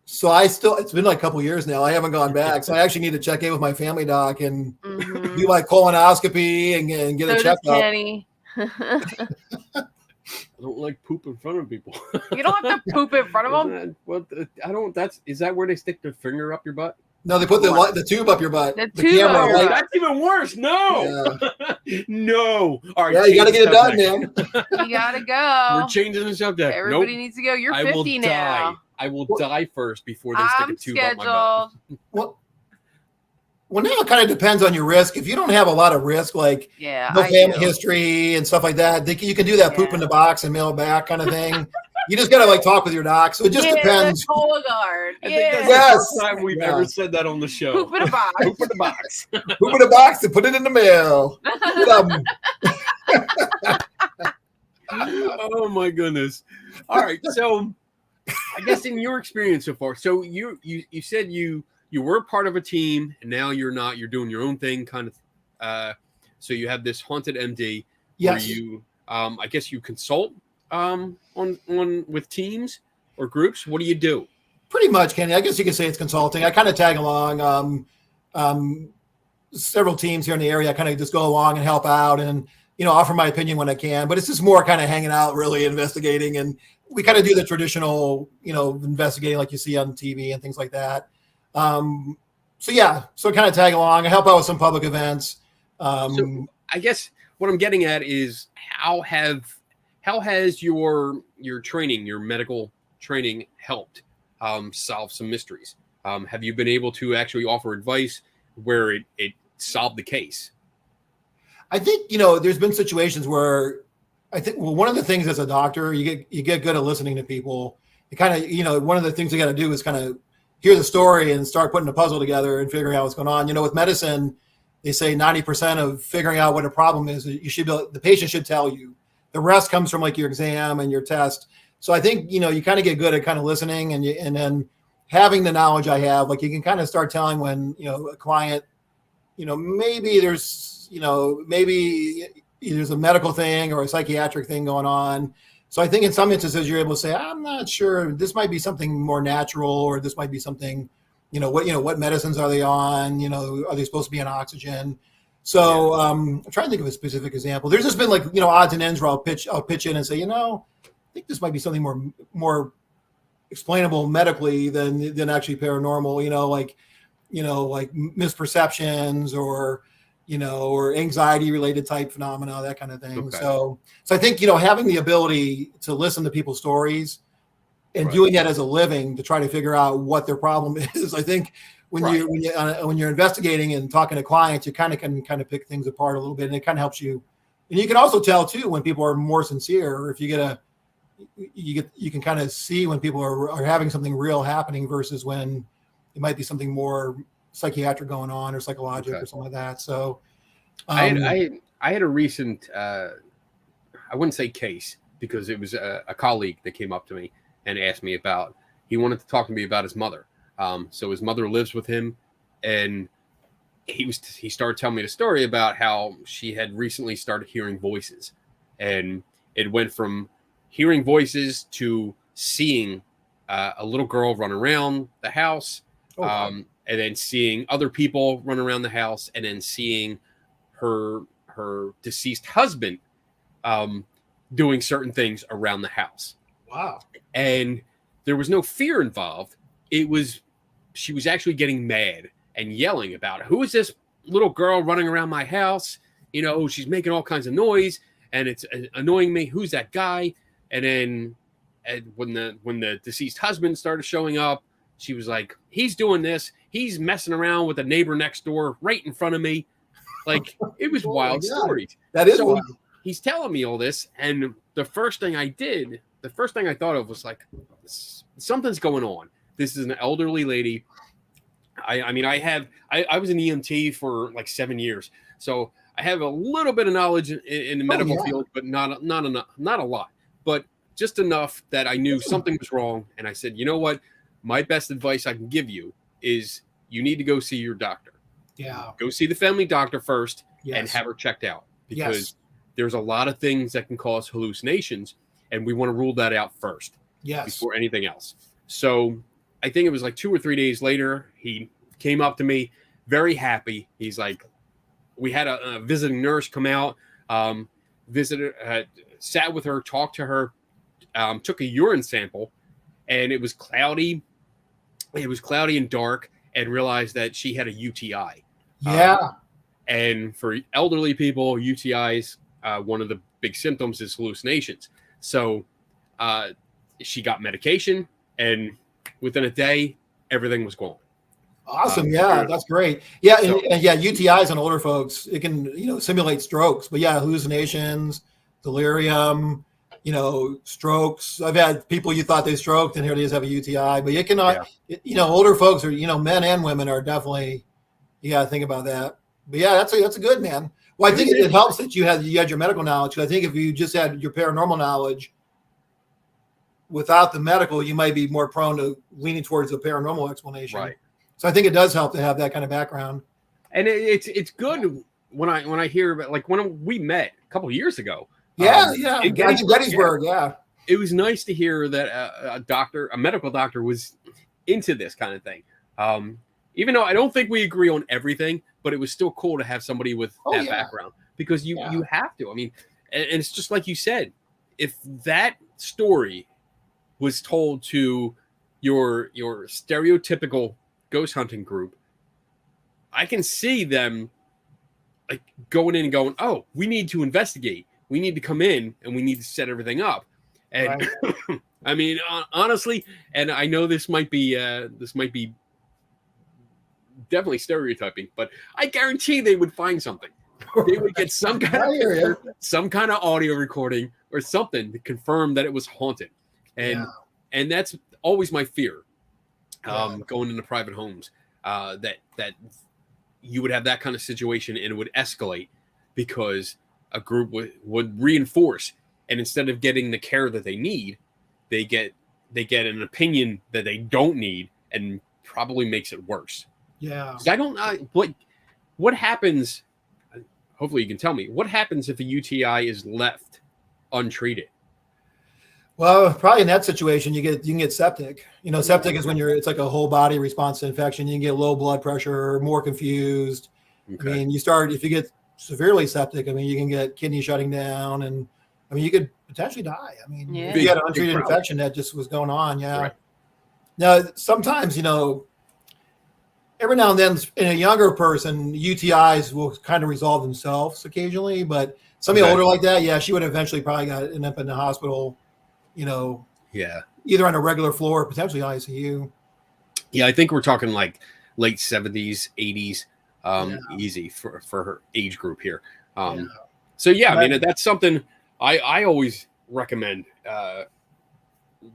So it's been like a couple years now. I haven't gone back. So I actually need to check in with my family doc and do my colonoscopy and get a checkup. Kenny. I don't like poop in front of people. You don't have to poop in front of them. Is that where they stick their finger up your butt? No, they put the tube up your butt. The tube camera, up your butt. That's even worse. No. Yeah. No. All right. Yeah, you got to get it done, man. You gotta go. We're changing the subject. Everybody needs to go. You're 50 now. I will die first before they stick a tube up my butt. Well, now it kind of depends on your risk. If you don't have a lot of risk, like no family history and stuff like that, you can do that poop in the box and mail it back kind of thing. You just got to talk with your doc. So it just depends. Cologuard. I think that's the first time we've ever said that on the show. Poop in a box. Poop in the box. Poop in a box and put it in the mail. Oh my goodness. All right. So I guess in your experience so far, so you said you were part of a team and now you're not, you're doing your own thing kind of. So you have this Haunted M.D. Yes. Where you, I guess you consult on with teams or groups. What do you do? Pretty much, Kenny. I guess you could say it's consulting. I kind of tag along. Several teams here in the area. I kind of just go along and help out and, offer my opinion when I can. But it's just more kind of hanging out, really investigating. And we kind of do the traditional, investigating like you see on TV and things like that. So I kind of tag along. I help out with some public events. So I guess what I'm getting at is how has your training, your medical training helped solve some mysteries? Have you been able to actually offer advice where it solved the case? I think, there's been situations where I think, one of the things as a doctor, you get good at listening to people. You kind of, one of the things you got to do is kind of hear the story and start putting a puzzle together and figuring out what's going on. With medicine, they say 90% of figuring out what a problem is, the patient should tell you. The rest comes from like your exam and your test. So I think, you kind of get good at kind of listening and then having the knowledge I have, like you can kind of start telling when, a client, maybe there's a medical thing or a psychiatric thing going on. So I think in some instances you're able to say, I'm not sure, this might be something more natural, or this might be something, what medicines are they on? Are they supposed to be on oxygen? So I'm trying to think of a specific example. There's just been like, odds and ends where I'll pitch in and say, I think this might be something more explainable medically than actually paranormal, like misperceptions or anxiety related type phenomena, that kind of thing. Okay. So I think, having the ability to listen to people's stories and doing that as a living to try to figure out what their problem is. I think when you're investigating and talking to clients, you can pick things apart a little bit, and it kind of helps you. And you can also tell too when people are more sincere, or if you can kind of see when people are having something real happening versus when it might be something more psychiatric going on or psychologic or something like that. So I had a recent, I wouldn't say case, because it was a colleague that came up to me and asked me he wanted to talk to me about his mother. So his mother lives with him, and he started telling me the story about how she had recently started hearing voices, and it went from hearing voices to seeing a little girl run around the house, and then seeing other people run around the house, and then seeing her deceased husband doing certain things around the house. Wow. And there was no fear involved. She was actually getting mad and yelling about it. Who is this little girl running around my house? She's making all kinds of noise and it's annoying me. Who's that guy? And then when the deceased husband started showing up, she was like, he's doing this. He's messing around with the neighbor next door right in front of me. Like, it was wild stories. That is wild. He's telling me all this. And the first thing I thought of was like, something's going on. This is an elderly lady. I was an EMT for like 7 years. So I have a little bit of knowledge in the medical field, but not a lot, but just enough that I knew something was wrong. And I said, you know what? My best advice I can give you is you need to go see your doctor. Yeah. Go see the family doctor first and have her checked out, because there's a lot of things that can cause hallucinations, and we want to rule that out first before anything else. So I think it was like 2 or 3 days later, he came up to me very happy. He's like, we had a visiting nurse come out, sat with her, talked to her, took a urine sample, and it was cloudy. It was cloudy and dark, and realized that she had a UTI. And for elderly people, UTIs, one of the big symptoms is hallucinations. So she got medication, and within a day, everything was gone. Awesome. That's great. Yeah. And UTIs in older folks, it can, simulate strokes, but hallucinations, delirium, strokes. I've had people you thought they stroked and here they just have a UTI, but you cannot, older folks are, men and women are definitely, you got to think about that. But that's a good, man. Well, I think it helps that you had your medical knowledge. I think if you just had your paranormal knowledge without the medical, you might be more prone to leaning towards the paranormal explanation. Right. So I think it does help to have that kind of background. And it's good when I hear about, like, when we met a couple of years ago. In Gettysburg. It was nice to hear that a medical doctor was into this kind of thing. Even though I don't think we agree on everything, but it was still cool to have somebody with that background, because you have to. I mean, and it's just like you said, if that story was told to your stereotypical ghost hunting group, I can see them like going in and going, oh, we need to investigate. We need to come in and we need to set everything up. And I mean, honestly, and I know this might be definitely stereotyping, but I guarantee they would find something. They would get some kind of picture, some kind of audio recording or something to confirm that it was haunted. And that's always my fear. Going into private homes, that you would have that kind of situation and it would escalate because a group would reinforce. and instead of getting the care that they need, they get an opinion that they don't need, and probably makes it worse. Yeah. 'Cause I don't know what happens. Hopefully, you can tell me what happens if a UTI is left untreated. Well, probably in that situation, you can get septic. Septic is when it's like a whole body response to infection. You can get low blood pressure, more confused. Okay. I mean, if you get severely septic, I mean, you can get kidney shutting down, and I mean, you could potentially die. I mean, if you had an untreated infection that just was going on. Yeah. Right. Now, sometimes, every now and then in a younger person, UTIs will kind of resolve themselves occasionally, but somebody older like that, yeah, she would eventually probably end up in the hospital, either on a regular floor or potentially ICU. Yeah, I think we're talking like late 70s, 80s, easy for her age group here. So, yeah, I mean, that's something I always recommend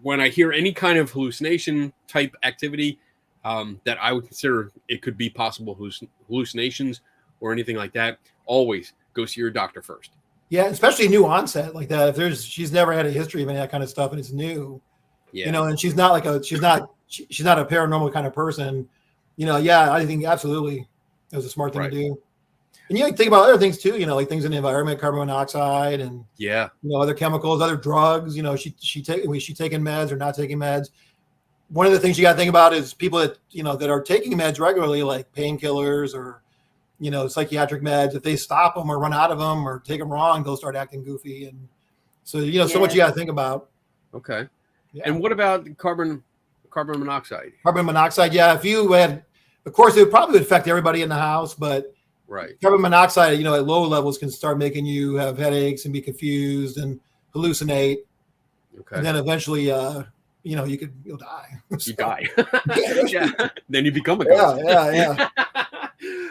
when I hear any kind of hallucination type activity that I would consider it could be possible hallucinations or anything like that. Always go see your doctor first. Yeah, especially new onset like that. If she's never had a history of any of that kind of stuff and it's new, and she's not a paranormal kind of person, I think absolutely it was a smart thing to do. And you think about other things too, like things in the environment, carbon monoxide and other chemicals, other drugs. Was she taking meds or not taking meds? One of the things you got to think about is people that that are taking meds regularly, like painkillers or psychiatric meds. If they stop them or run out of them or take them wrong, they'll start acting goofy. And so so much you got to think about. Okay. Yeah. And what about carbon monoxide? Carbon monoxide, yeah. If you had, of course, it would probably affect everybody in the house, but carbon monoxide, at low levels can start making you have headaches and be confused and hallucinate. Okay. And then eventually, you'll die. You die. Then you become a ghost. Yeah.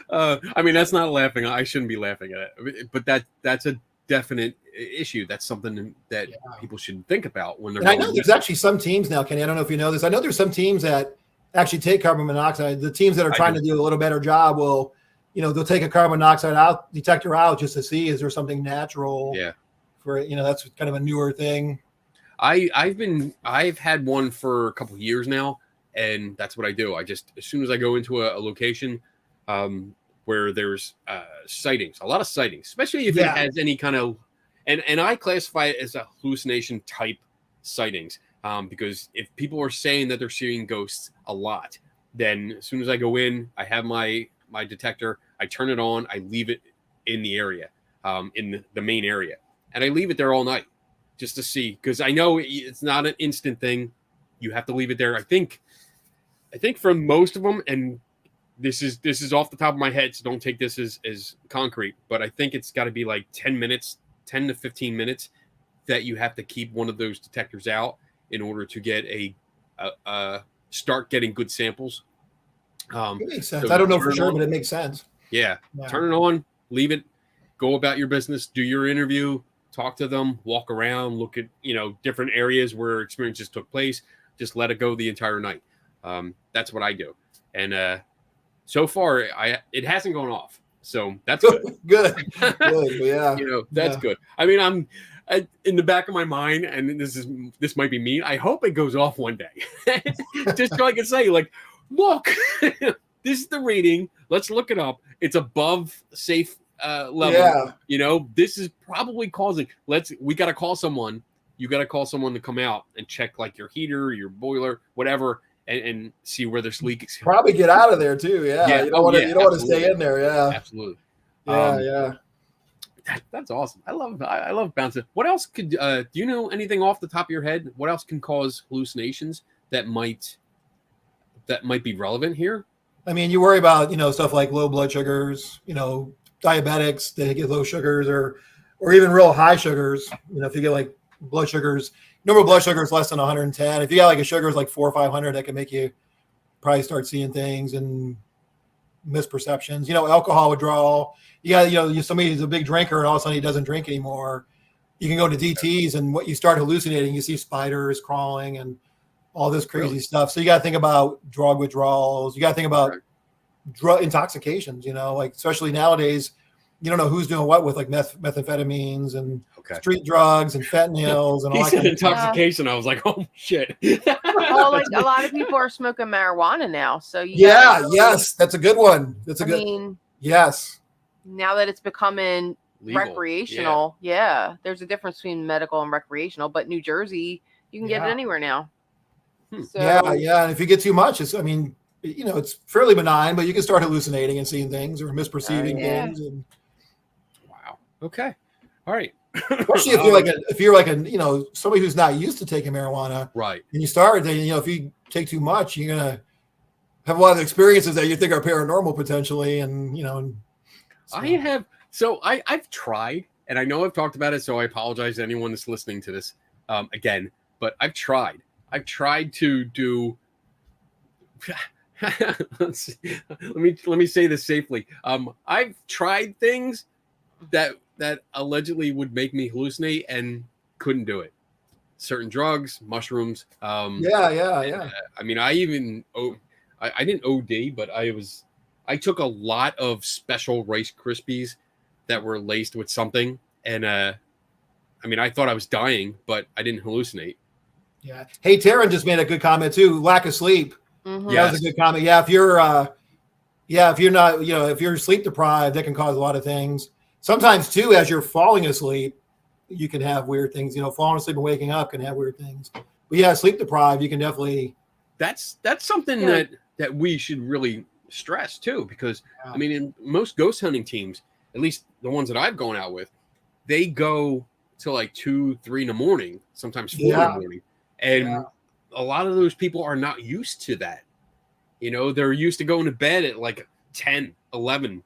I mean, that's not laughing. I shouldn't be laughing at it, but that's a definite issue. That's something that people should think about when they're. And I know there's actually some teams now, Kenny. I don't know if you know this. I know there's some teams that actually take carbon monoxide. The teams that are trying to do a little better job will, they'll take a carbon monoxide detector out just to see is there something natural. Yeah. For that's kind of a newer thing. I've had one for a couple of years now, and that's what I do. I just, as soon as I go into a location where there's sightings, a lot of sightings, especially if it has any kind of, and I classify it as a hallucination type sightings, because if people are saying that they're seeing ghosts a lot, then as soon as I go in, I have my detector, I turn it on, I leave it in the area, in the main area, and I leave it there all night just to see, because I know it's not an instant thing. You have to leave it there. I think for most of them, and this is off the top of my head, so don't take this as concrete, but I think it's got to be like 10 to 15 minutes that you have to keep one of those detectors out in order to get start getting good samples. It makes sense. I don't know for sure, but it makes sense. Yeah. Turn it on, leave it, go about your business, do your interview, talk to them, walk around, look at, different areas where experiences took place. Just let it go the entire night. That's what I do. And so far, it hasn't gone off. So that's good. Good. Yeah. That's good. I mean, I'm in the back of my mind, and this might be me. I hope it goes off one day. Just so I can say, like, look, this is the reading. Let's look it up. It's above safe level. Yeah. This is probably causing. We got to call someone. You got to call someone to come out and check like your heater, your boiler, whatever, and see where there's leaks. Probably get out of there too. Yeah. You don't want to stay in there. Yeah. Absolutely. Yeah. That's awesome. I love bouncing. What else could do you know anything off the top of your head? What else can cause hallucinations that might be relevant here? I mean, you worry about, stuff like low blood sugars, diabetics, they get low sugars or even real high sugars. If you get like blood sugars, normal blood sugar is less than 110. If you got like a sugar is like 400 or 500, that can make you probably start seeing things and misperceptions. Alcohol withdrawal. You got, somebody who's a big drinker and all of a sudden he doesn't drink anymore. You can go to DTs and what you start hallucinating, you see spiders crawling and all this crazy stuff. So you got to think about drug withdrawals. You got to think about drug intoxications, like especially nowadays, you don't know who's doing what with like methamphetamines and Okay. street drugs and fentanyls and all He that said kind of stuff. intoxication. I was like, oh shit. Well, like a lot of people are smoking marijuana now, so Yeah, yes, that's a good one. That's a I good. mean, Yes. now that it's becoming Legal. recreational, there's a difference between medical and recreational. But New Jersey, you can get it anywhere now. So, Yeah. And if you get too much, it's, I mean, it's fairly benign, but you can start hallucinating and seeing things or misperceiving things. And Wow. Okay. All right. especially if you're like a somebody who's not used to taking marijuana, Right. and you start, then if you take too much, you're gonna have a lot of experiences that you think are paranormal potentially, and so. I've tried, and I know I've talked about it, so I apologize to anyone that's listening to this again, but I've tried to do let me say this safely. I've tried things that allegedly would make me hallucinate and couldn't do it. Certain drugs, mushrooms. Yeah. I mean, I didn't OD, but I took a lot of special Rice Krispies that were laced with something, and I mean, I thought I was dying, but I didn't hallucinate. Yeah. Hey, Taryn just made a good comment too. Lack of sleep. mhm. Yeah, that's a good comment. Yeah, if you're not, if you're sleep deprived, that can cause a lot of things. Sometimes too, as you're falling asleep, you can have weird things. Falling asleep and waking up can have weird things. But yeah, sleep deprived, you can definitely. That's something that we should really stress too, because I mean, in most ghost hunting teams, at least the ones that I've gone out with, they go till like 2-3 in the morning, sometimes 4 in the morning, and a lot of those people are not used to that. They're used to going to bed at like 10, 11,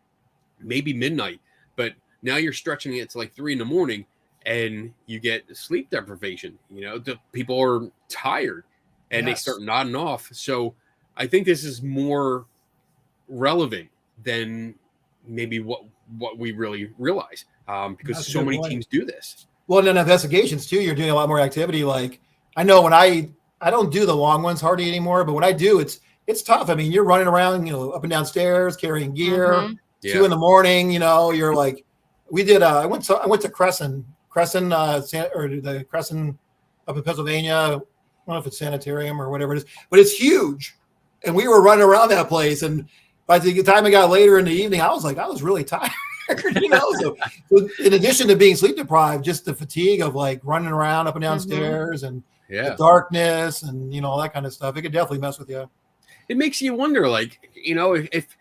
maybe midnight, but now you're stretching it to like 3 in the morning, and you get sleep deprivation. The people are tired, and they start nodding off. So I think this is more relevant than maybe what we really realize, because That's a so good many point. teams do this. Well, and then investigations too, you're doing a lot more activity. Like I know when I don't do the long ones hardly anymore, but when I do, it's tough. I mean, you're running around, up and down stairs, carrying gear. Mhm. 2 in the morning, you're like, we did. I went to Crescent, or the Crescent up in Pennsylvania. I don't know if it's Sanitarium or whatever it is, but it's huge. And we were running around that place, and by the time it got later in the evening, I was really tired. So in addition to being sleep deprived, just the fatigue of like running around up and down stairs and the darkness and all that kind of stuff, it could definitely mess with you. It makes you wonder, like, if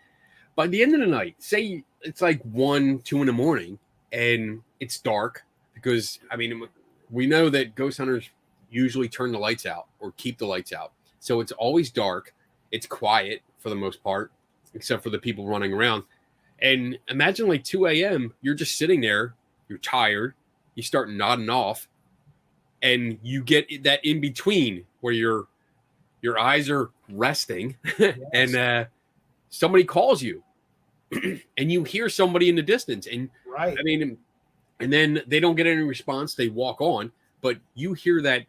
by the end of the night, say it's like 1-2 in the morning and it's dark, because I mean, we know that ghost hunters usually turn the lights out or keep the lights out, so it's always dark. It's quiet for the most part, except for the people running around. And imagine like 2 a.m., you're just sitting there, you're tired, you start nodding off, and you get that in between where your eyes are resting, and somebody calls you, and you hear somebody in the distance, and Right. I mean, and then they don't get any response, they walk on, but you hear that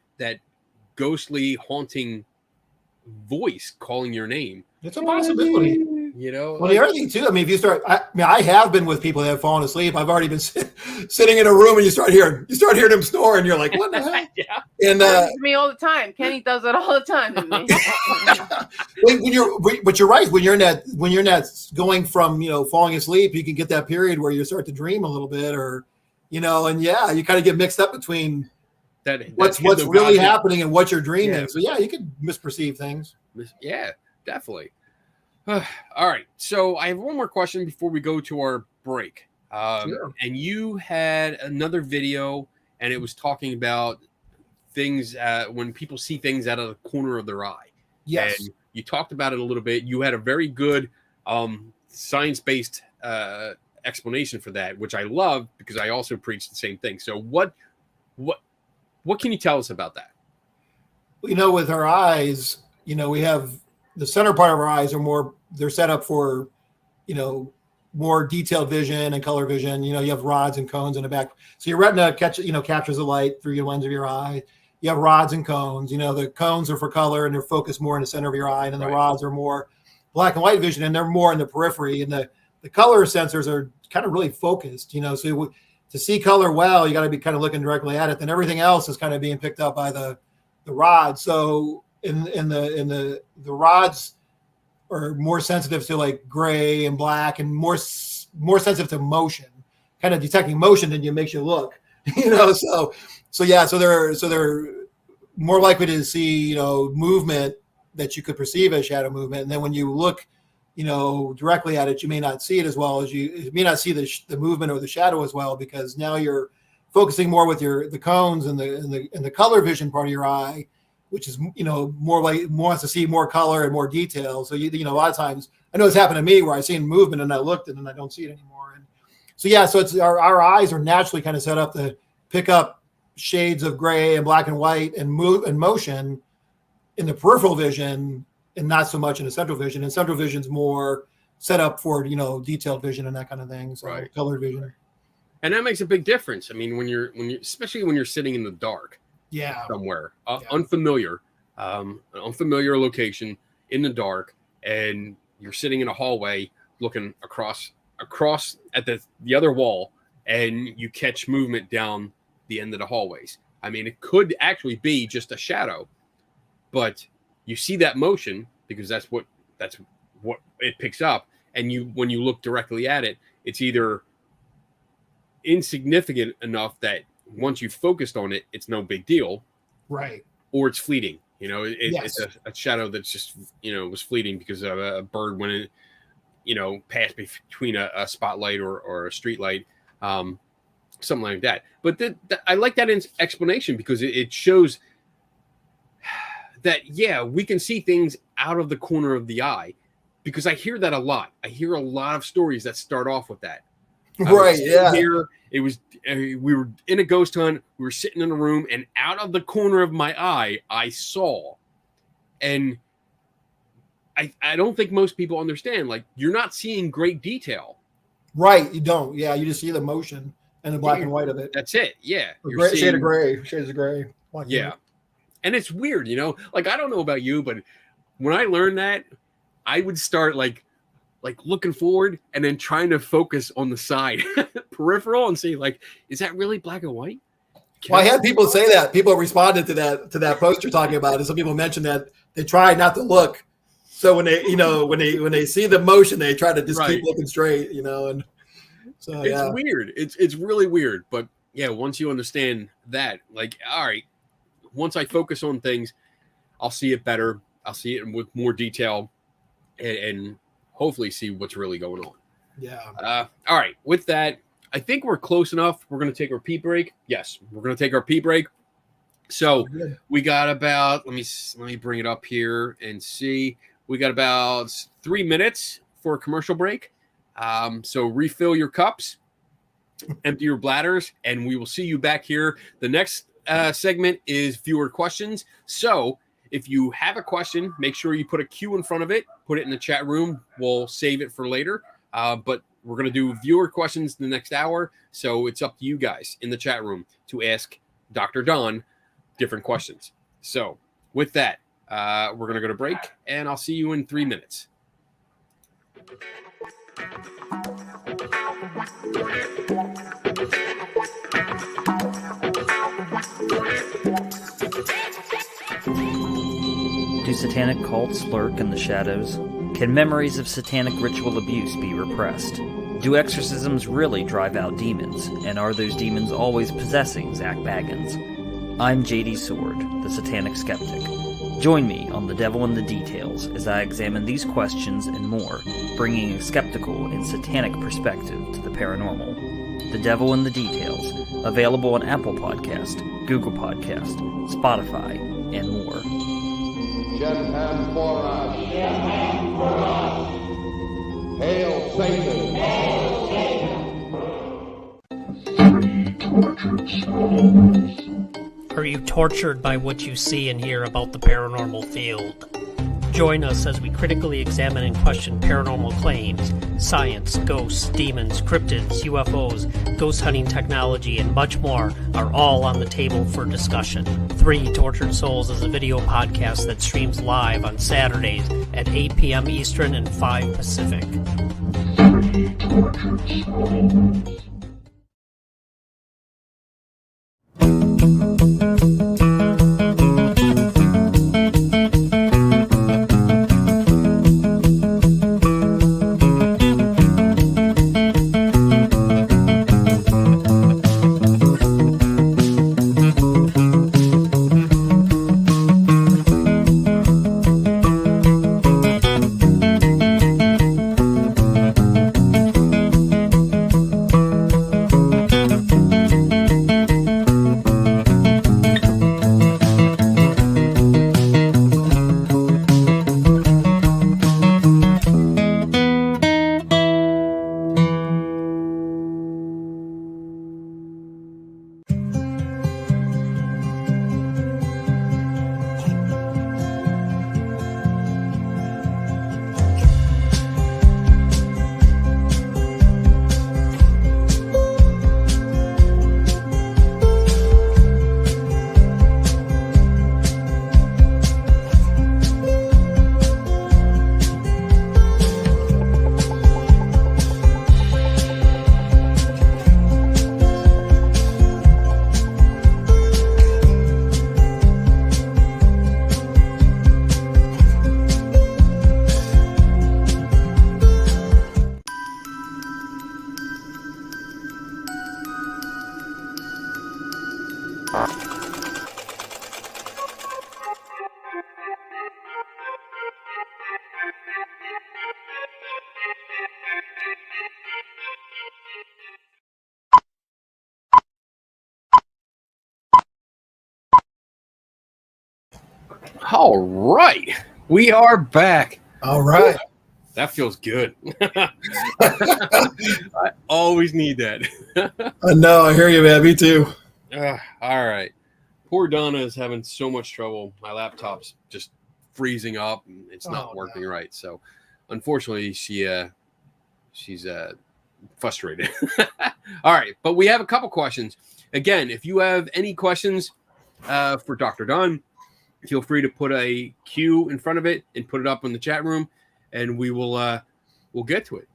ghostly, haunting voice calling your name. It's a possibility. Well, the other thing too, I mean, if you start, I have been with people that have fallen asleep. I've already been sitting in a room, and you start hearing them snore, and you're like, "What the heck?" And Happens to me all the time. Kenny does it all the time to me. but you're right. When you're in that going from falling asleep, you can get that period where you start to dream a little bit, or and you kind of get mixed up between what's really happening and what you're dreaming. Yeah. So you could misperceive things. Yeah, definitely. All right. So I have one more question before we go to our break. Sure. And you had another video, and it was talking about things when people see things out of the corner of their eye. Yes. And you talked about it a little bit. You had a very good science-based explanation for that, which I love, because I also preach the same thing. So what can you tell us about that? With our eyes, we have the center part of our eyes they're set up for, more detailed vision and color vision. You have rods and cones in the back. So your retina captures the light through your lens of your eye. You have rods and cones. The cones are for color, and they're focused more in the center of your eye, and then the rods are more black and white vision, and they're more in the periphery. And the the color sensors are kind of really focused, so to see color well, you got to be kind of looking directly at it. Then everything else is kind of being picked up by the rods. So in the rods are more sensitive to like gray and black, and more sensitive to motion, kind of detecting motion than it makes you look, So they're more likely to see, movement that you could perceive as shadow movement. And then when you look, directly at it, you may not see it as well as you may not see the movement or the shadow as well, because now you're focusing more with the cones and the color vision part of your eye, which is, more wants to see more color and more detail. So, a lot of times, I know it's happened to me where I seen movement and I looked and then I don't see it anymore. And so it's our eyes are naturally kind of set up to pick up shades of gray and black and white and motion in the peripheral vision, and not so much in the central vision. And central vision's more set up for, detailed vision and that kind of thing. So right. Color vision. And that makes a big difference. I mean, when you're especially when you're sitting in the dark, somewhere unfamiliar location in the dark, and you're sitting in a hallway looking across at the other wall, and you catch movement down the end of the hallways. I mean, it could actually be just a shadow, but you see that motion because that's what it picks up. And when you look directly at it, it's either insignificant enough that once you focused on it, it's no big deal, right? Or it's fleeting. It's a shadow that's just was fleeting because of a bird when it passed between a spotlight or a street light, something like that. But I like that explanation because it shows that, we can see things out of the corner of the eye, because I hear that a lot. I hear a lot of stories that start off with that. Right. Yeah. Here, it was, we were in a ghost hunt. We were sitting in a room, and out of the corner of my eye, I saw. And I don't think most people understand, like, you're not seeing great detail. Right. You don't. Yeah. You just see the motion and the black and white of it. That's it. Yeah. Shades of gray. Yeah. And it's weird, like, I don't know about you, but when I learned that, I would start like looking forward and then trying to focus on the side peripheral and see, like, is that really black and white? Well, I had people say that. People responded to that post you're talking about. And some people mentioned that they try not to look. So when they, when they see the motion, they try to just keep looking straight, and so it's weird. It's really weird. But yeah, once you understand that, like, all right, once I focus on things, I'll see it better. I'll see it with more detail and hopefully see what's really going on. Yeah. All right. With that, I think we're close enough. We're going to take our pee break. Yes, we're going to take our pee break. So we got about, let me bring it up here and see. We got about 3 minutes for a commercial break. So refill your cups, empty your bladders, and we will see you back here. The next segment is viewer questions. So if you have a question, make sure you put a Q in front of it, put it in the chat room. We'll save it for later. But we're going to do viewer questions in the next hour. So it's up to you guys in the chat room to ask Dr. Don different questions. So with that, we're going to go to break, and I'll see you in 3 minutes. Do satanic cults lurk in the shadows? Can memories of satanic ritual abuse be repressed? Do exorcisms really drive out demons? And are those demons always possessing Zach Baggins? I'm JD Sword, the Satanic Skeptic. Join me on The Devil in the Details as I examine these questions and more, bringing a skeptical and satanic perspective to the paranormal. The Devil in the Details, available on Apple Podcast, Google Podcast, Spotify, and more. Gentlemen for us. Hail Satan. Hail Satan. Are you tortured by what you see and hear about the paranormal field? Join us as we critically examine and question paranormal claims, science, ghosts, demons, cryptids, UFOs, ghost hunting technology, and much more are all on the table for discussion. 3 Tortured Souls is a video podcast that streams live on Saturdays at 8 p.m. Eastern and 5 Pacific. All right, we are back. All right. That feels good. I always need that. I know. I hear you, man. Me too. All right. Poor Donna is having so much trouble. My laptop's just freezing up and it's not working right. So unfortunately, she's frustrated. All right. But we have a couple questions. Again, if you have any questions for Dr. Dunn, feel free to put a Q in front of it and put it up in the chat room, and we will we'll get to it.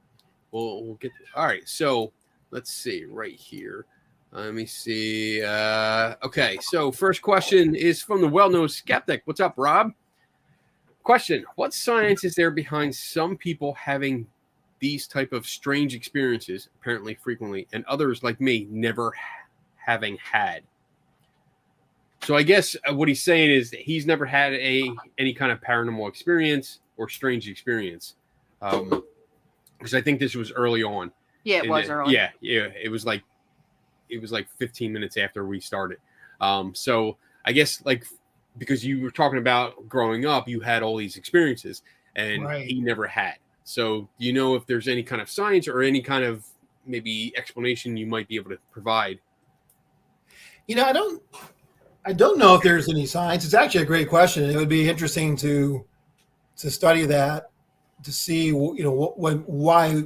We'll get to it. All right. So let's see right here. Let me see. Okay. So first question is from the well-known skeptic. What's up, Rob? Question: what science is there behind some people having these type of strange experiences, apparently frequently, and others like me never having had? So I guess what he's saying is that he's never had any kind of paranormal experience or strange experience, because I think this was early on. Yeah, it was early. Yeah, it was like 15 minutes after we started. So I guess because you were talking about growing up, you had all these experiences, and he never had. So do you know if there's any kind of science or any kind of maybe explanation you might be able to provide? I don't know if there's any science. It's actually a great question. It would be interesting to study that, to see why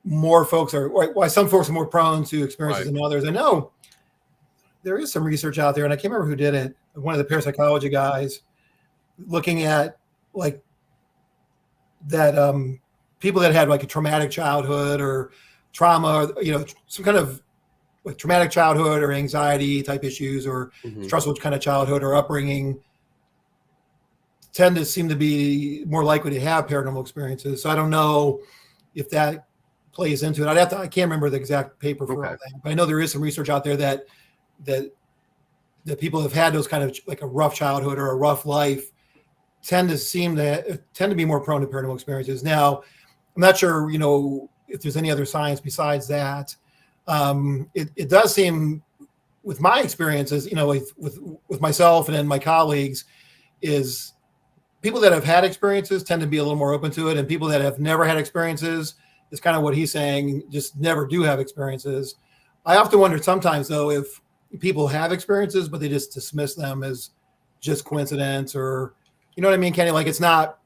more folks why some folks are more prone to experiences than others. I know there is some research out there, and I can't remember who did it. One of the parapsychology guys looking at that people that had a traumatic childhood or trauma, or, some kind of traumatic childhood or anxiety type issues or stressful kind of childhood or upbringing tend to seem to be more likely to have paranormal experiences. So I don't know if that plays into it. I can't remember the exact paper for all that, but I know there is some research out there that people have had those kind of a rough childhood or a rough life tend to be more prone to paranormal experiences. Now, I'm not sure, if there's any other science besides that. It does seem, with my experiences, with myself and then my colleagues, is people that have had experiences tend to be a little more open to it, and people that have never had experiences is kind of what he's saying, just never do have experiences. I often wonder sometimes, though, if people have experiences, but they just dismiss them as just coincidence, or, you know what I mean, Kenny? It's not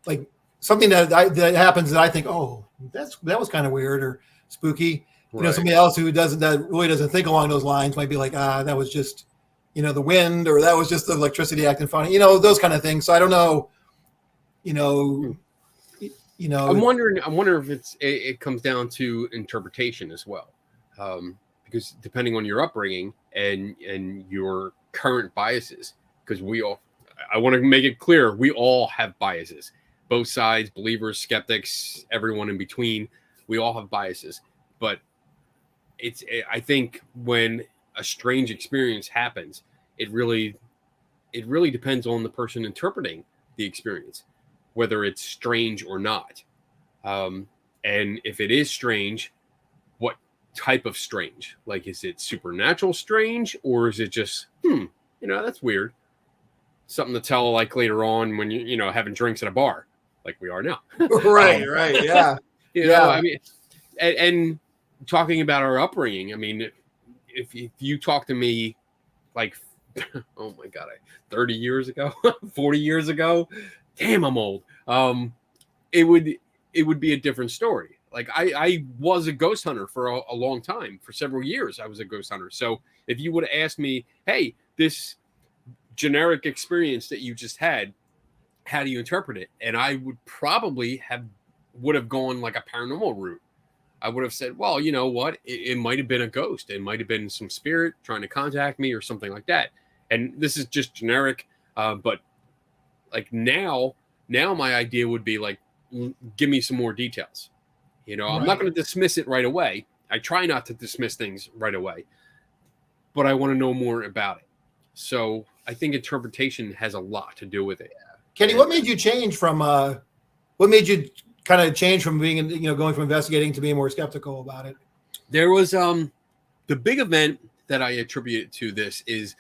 like something that happens that I think, oh, that was kind of weird or spooky. Somebody else who really doesn't think along those lines might be like, that was just, the wind, or that was just the electricity acting funny, those kind of things. So I don't know, You know, I'm wondering if it comes down to interpretation as well, because depending on your upbringing and your current biases, because I want to make it clear, we all have biases, both sides, believers, skeptics, everyone in between, we all have biases. But I think when a strange experience happens, it really depends on the person interpreting the experience, whether it's strange or not. And if it is strange, what type of strange? Like, is it supernatural strange, or is it just, that's weird. Something to tell like later on when you're having drinks at a bar, like we are now. Right, yeah. I mean, and talking about our upbringing, I mean, if you talk to me like, oh my God, 30 years ago, 40 years ago, damn, I'm old. It would be a different story. Like I was a ghost hunter for a long time, for several years. I was a ghost hunter. So if you would have asked me, hey, this generic experience that you just had, how do you interpret it? And I would probably would have gone like a paranormal route. I would have said, well, you know what? It might have been a ghost. It might have been some spirit trying to contact me or something like that. And this is just generic. But like now my idea would be like, give me some more details. I'm not going to dismiss it right away. I try not to dismiss things right away, but I want to know more about it. So I think interpretation has a lot to do with it. Kenny, what made you change from what made you kind of change from being, going from investigating to being more skeptical about it? There was the big event that I attribute to this is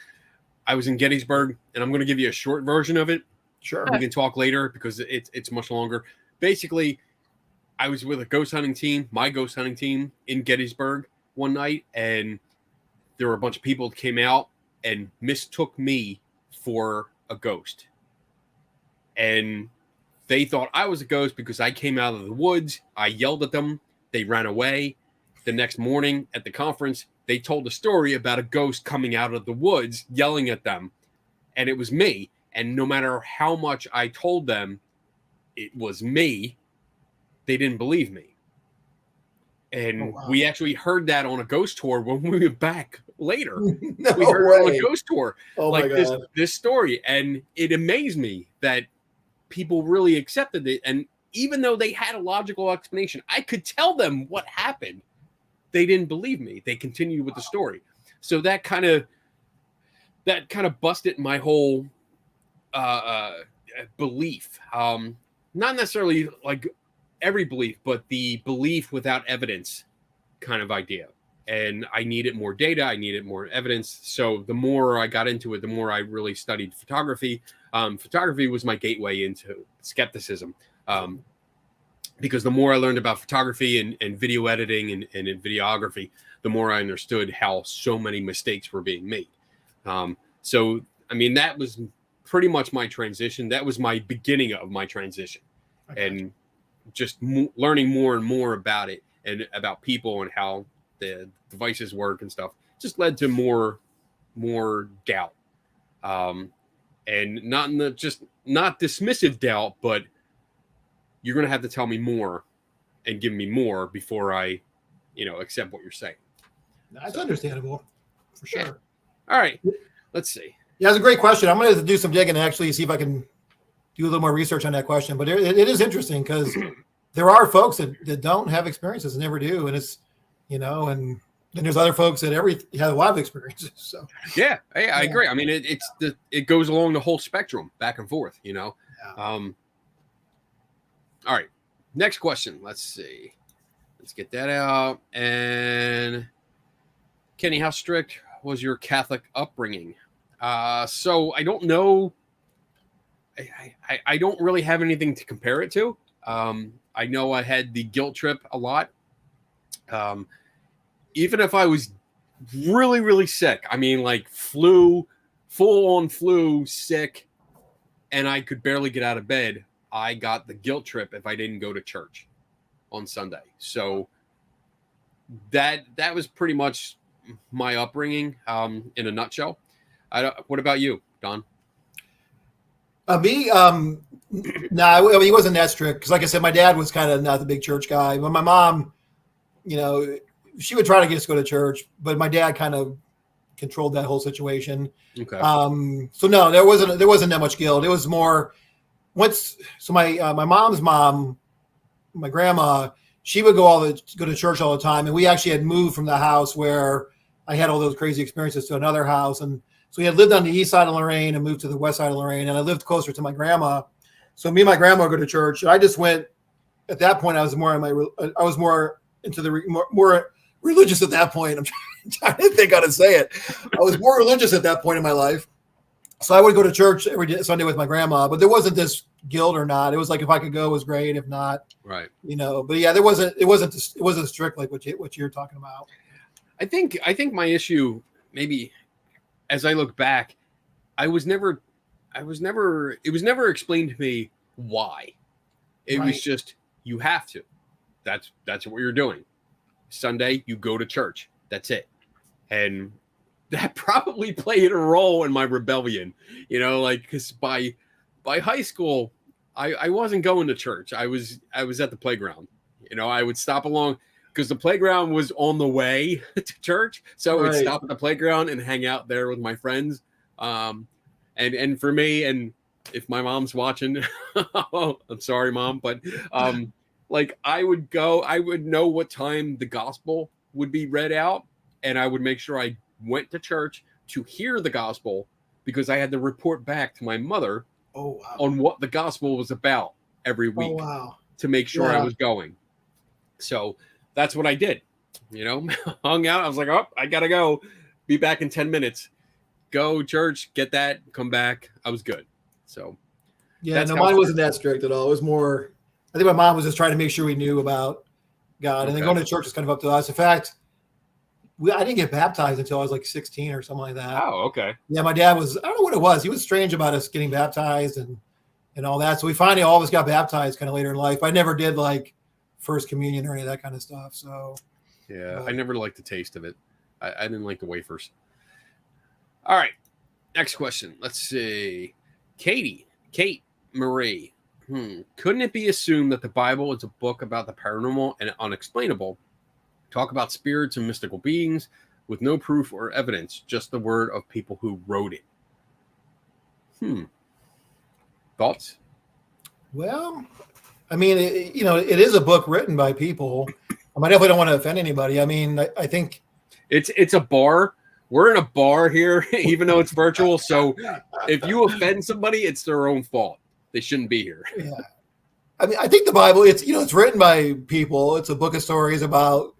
I was in Gettysburg, and I'm going to give you a short version of it. Sure. We can talk later because it's much longer. Basically, I was with a ghost hunting team, my ghost hunting team in Gettysburg one night, and there were a bunch of people that came out and mistook me for a ghost. And they thought I was a ghost because I came out of the woods. I yelled at them. They ran away. The next morning at the conference, they told a story about a ghost coming out of the woods, yelling at them. And it was me. And no matter how much I told them it was me, they didn't believe me. And we actually heard that on a ghost tour when we went back later. We heard it on a ghost tour. Oh like my God. this story. And it amazed me that people really accepted it. And even though they had a logical explanation, I could tell them what happened. They didn't believe me. They continued with the story. So that kind of busted my whole belief. Not necessarily like every belief, but the belief without evidence kind of idea. And I needed more data. I needed more evidence. So the more I got into it, the more I really studied photography. Photography was my gateway into skepticism. Because the more I learned about photography and video editing and in videography, the more I understood how so many mistakes were being made. So, I mean, that was pretty much my transition. That was my beginning of my transition. Okay. And just learning more and more about it and about people and how the devices work and stuff just led to more doubt. And not dismissive doubt, but you're going to have to tell me more and give me more before I, accept what you're saying. That's understandable, for sure. Yeah. All right. Let's see. Yeah, that's a great question. I'm going to do some digging and actually see if I can do a little more research on that question. But it is interesting because there are folks that don't have experiences and never do. And it's, and then there's other folks that have a lot of experiences. So yeah, I agree. I mean, it goes along the whole spectrum back and forth, Yeah. All right. Next question. Let's see. Let's get that out. And Kenny, how strict was your Catholic upbringing? So I don't know. I don't really have anything to compare it to. I know I had the guilt trip a lot. Even if I was really, really sick, I mean, like full on flu, sick, and I could barely get out of bed, I got the guilt trip if I didn't go to church on Sunday. So that was pretty much my upbringing in a nutshell. What about you, Don? Me, no, I mean, he wasn't that strict because, like I said, my dad was kind of not the big church guy, but my mom, she would try to get us to go to church, but my dad kind of controlled that whole situation. Okay. So no, there wasn't that much guilt. It was more once. So my mom's mom, my grandma, she would go to church all the time, and we actually had moved from the house where I had all those crazy experiences to another house, and so we had lived on the east side of Lorraine and moved to the west side of Lorraine, and I lived closer to my grandma. So me and my grandma would go to church. And I just went. At that point, I was more into the more religious at that point. I'm trying to think how to say it. I was more religious at that point in my life. So I would go to church every Sunday with my grandma, but there wasn't this guilt or not. It was like if I could go, it was great. If not, right. But yeah, it wasn't strict like what you're talking about. I think my issue, maybe as I look back, it was never explained to me why. It was just, you have to. That's what you're doing. Sunday, you go to church. That's it. And that probably played a role in my rebellion, because by high school, I wasn't going to church. I was at the playground. I would stop along because the playground was on the way to church. So I would stop at the playground and hang out there with my friends. And for me, and if my mom's watching, oh, I'm sorry, Mom, but I would know what time the gospel would be read out, and I would make sure I went to church to hear the gospel because I had to report back to my mother on what the gospel was about every week to make sure I was going. So that's what I did, hung out. I was like, oh, I got to go. Be back in 10 minutes. Go church, get that, come back. I was good. So yeah, no, mine wasn't that strict at all. It was more, I think my mom was just trying to make sure we knew about God. And then going to church was kind of up to us. In fact, I didn't get baptized until I was like 16 or something like that. Oh, okay. Yeah, my dad was, I don't know what it was. He was strange about us getting baptized and all that. So we finally all of us got baptized kind of later in life. I never did like first communion or any of that kind of stuff. So yeah, I never liked the taste of it. I didn't like the wafers. All right. Next question. Let's see. Kate Marie. Couldn't it be assumed that the Bible is a book about the paranormal and unexplainable? Talk about spirits and mystical beings with no proof or evidence, just the word of people who wrote it. Thoughts? Well, I mean, it is a book written by people. I definitely don't want to offend anybody. I mean, I think it's a bar. We're in a bar here, even though it's virtual. So if you offend somebody, it's their own fault. They shouldn't be here. Yeah. I mean, I think the Bible, it's written by people. It's a book of stories about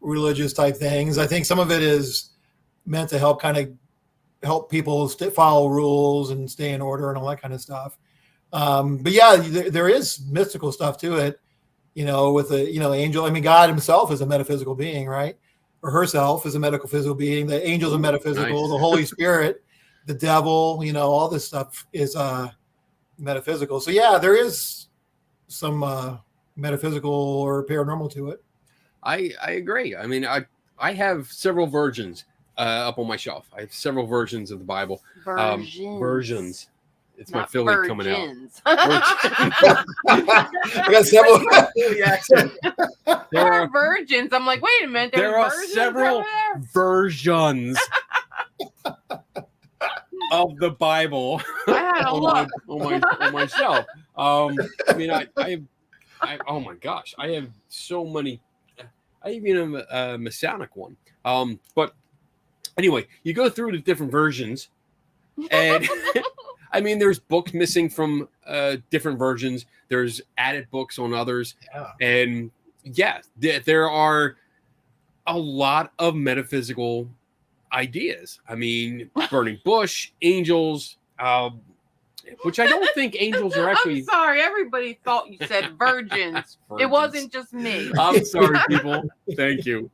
religious type things. I think some of it is meant to help people follow rules and stay in order and all that kind of stuff. But yeah, there is mystical stuff to it, with angel. I mean, God himself is a metaphysical being, right? Or herself is a metaphysical being. The angels are metaphysical. Nice. The Holy Spirit, the devil, all this stuff is metaphysical. So yeah, there is some metaphysical or paranormal to it. I agree. I mean, I have several versions up on my shelf. I have several versions of the Bible. Versions. It's not my Philly coming out. I got several. There are virgins. I'm like, wait a minute. There are several versions of the Bible on my shelf. I mean, I oh my gosh, I have so many. I even have a Masonic one. But anyway, you go through the different versions, and I mean, there's books missing from different versions. There's added books on others, and yeah, there are a lot of metaphysical ideas. I mean, burning bush, angels, which I don't think angels are actually. I'm sorry, everybody thought you said virgins. It wasn't just me. I'm sorry, people. Thank you.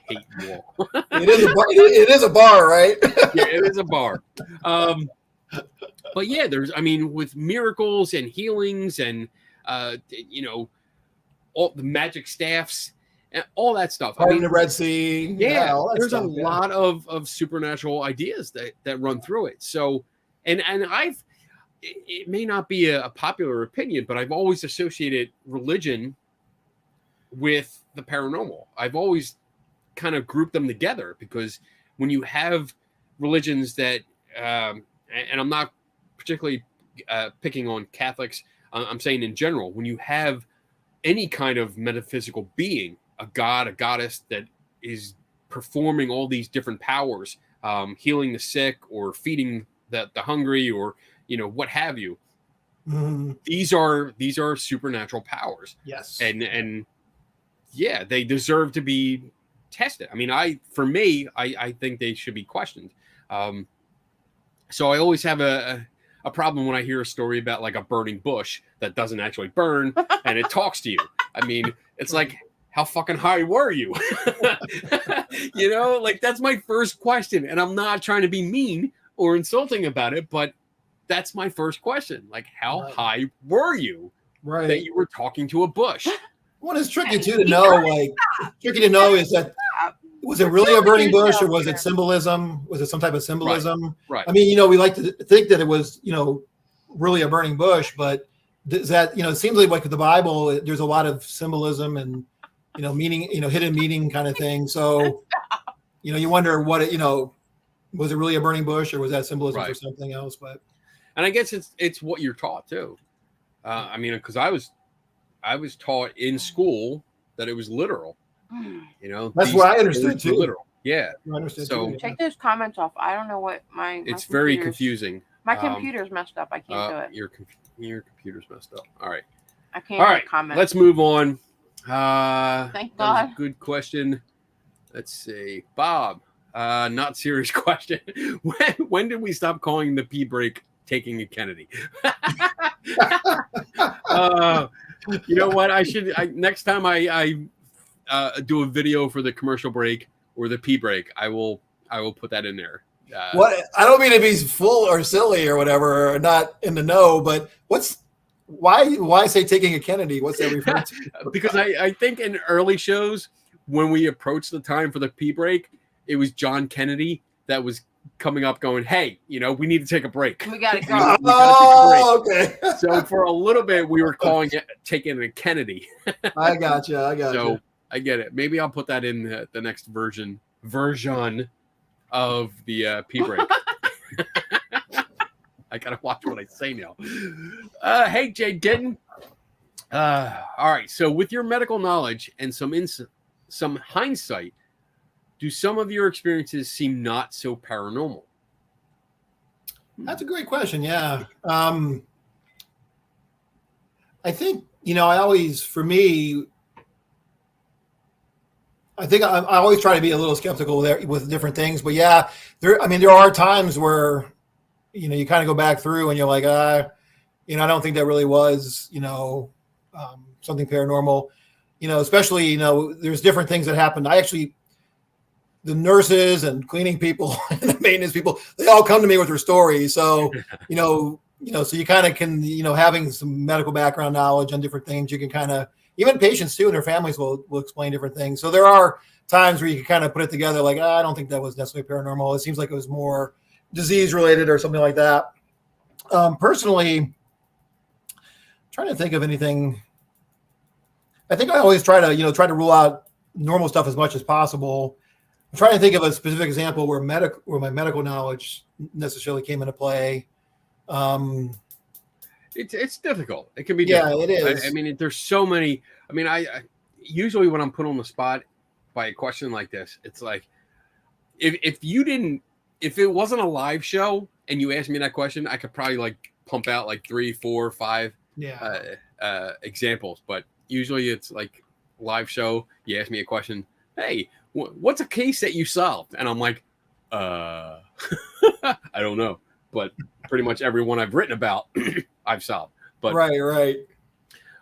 Hate you all. It is a bar, right? Yeah, it is a bar. But yeah, with miracles and healings and all the magic staffs and all that stuff. Part of the Red Sea. Yeah, there's a lot of supernatural ideas that run through it. So, And it may not be a popular opinion, but I've always associated religion with the paranormal. I've always kind of grouped them together, because when you have religions that, and I'm not particularly picking on Catholics, I'm saying in general, when you have any kind of metaphysical being, a god, a goddess that is performing all these different powers, healing the sick or feeding the hungry, or what have you. Mm-hmm. These are supernatural powers. Yes. And yeah, they deserve to be tested. I mean, I think they should be questioned. So I always have a problem when I hear a story about like a burning bush that doesn't actually burn and it talks to you. I mean, it's like, how fucking high were you? Like that's my first question. And I'm not trying to be mean or insulting about it, but that's my first question. Like, how high were you that you were talking to a bush? What is tricky too to know, tricky to know is that, was it really a burning bush, or was it symbolism? Was it some type of symbolism? Right. I mean, we like to think that it was, really a burning bush, but does that, it seems like the Bible, there's a lot of symbolism and, meaning, hidden meaning kind of thing. So, you wonder what it, was it really a burning bush, or was that symbolism for something else? And I guess it's what you're taught too. I mean, because I was taught in school that it was literal. That's what I understood too. Literal. Yeah. I understood so too. Check those comments off. I don't know what it's very confusing. My computer's messed up. I can't do it. Your computer's messed up. All right. I can't comment. Let's move on. Thank God. That was a good question. Let's see. Bob, not serious question. When did we stop calling the pee break taking a Kennedy? You know what? Next time I do a video for the commercial break or the pee break, I will put that in there. What, I don't mean to be full or silly or whatever, or not in the know, but why say taking a Kennedy? What's that referring to? Because I think in early shows, when we approached the time for the pee break, it was John Kennedy that was coming up going, hey, we need to take a break. We got to go. We gotta take a break. Okay. So for a little bit, we were calling it taking a Kennedy. I got you. So I get it. Maybe I'll put that in the next version of the pee break. I gotta watch what I say now. Hey, Jay Denton. All right. So with your medical knowledge and some hindsight, do some of your experiences seem not so paranormal? That's a great question. Yeah. I think, I always, for me, I think I always try to be a little skeptical with different things, but yeah, there are times where, you kind of go back through and you're like, I don't think that really was, something paranormal, especially, there's different things that happened. The nurses and cleaning people and the maintenance people, they all come to me with their stories. So, so you kind of can, having some medical background knowledge on different things, you can kind of, even patients too and their families will explain different things. So there are times where you can kind of put it together like, I don't think that was necessarily paranormal. It seems like it was more disease related or something like that. Personally, I'm trying to think of anything. I think I always try to rule out normal stuff as much as possible. I'm trying to think of a specific example where my medical knowledge necessarily came into play. It's difficult. It can be difficult. Yeah, it is. I mean, there's so many. I mean, I usually when I'm put on the spot by a question like this, it's like if it wasn't a live show and you asked me that question, I could probably like pump out like 3, 4, 5 examples. But usually it's like live show. You ask me a question. Hey, what's a case that you solved? And I'm like, I don't know. But pretty much every one I've written about, I've solved. But right.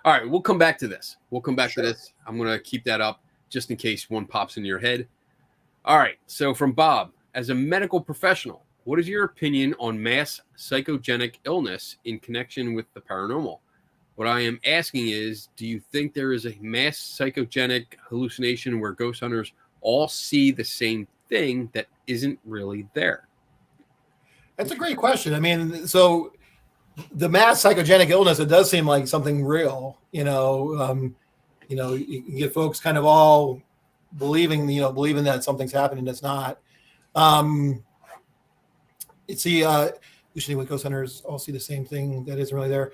All right, we'll come back to this. To this. I'm going to keep that up just in case one pops into your head. All right, so from Bob, as a medical professional, what is your opinion on mass psychogenic illness in connection with the paranormal? What I am asking is, do you think there is a mass psychogenic hallucination where ghost hunters all see the same thing that isn't really there? That's a great question. I mean, so the mass psychogenic illness, it does seem like something real. You get folks kind of all believing that something's happening that's not. Usually when ghost hunters all see the same thing that isn't really there.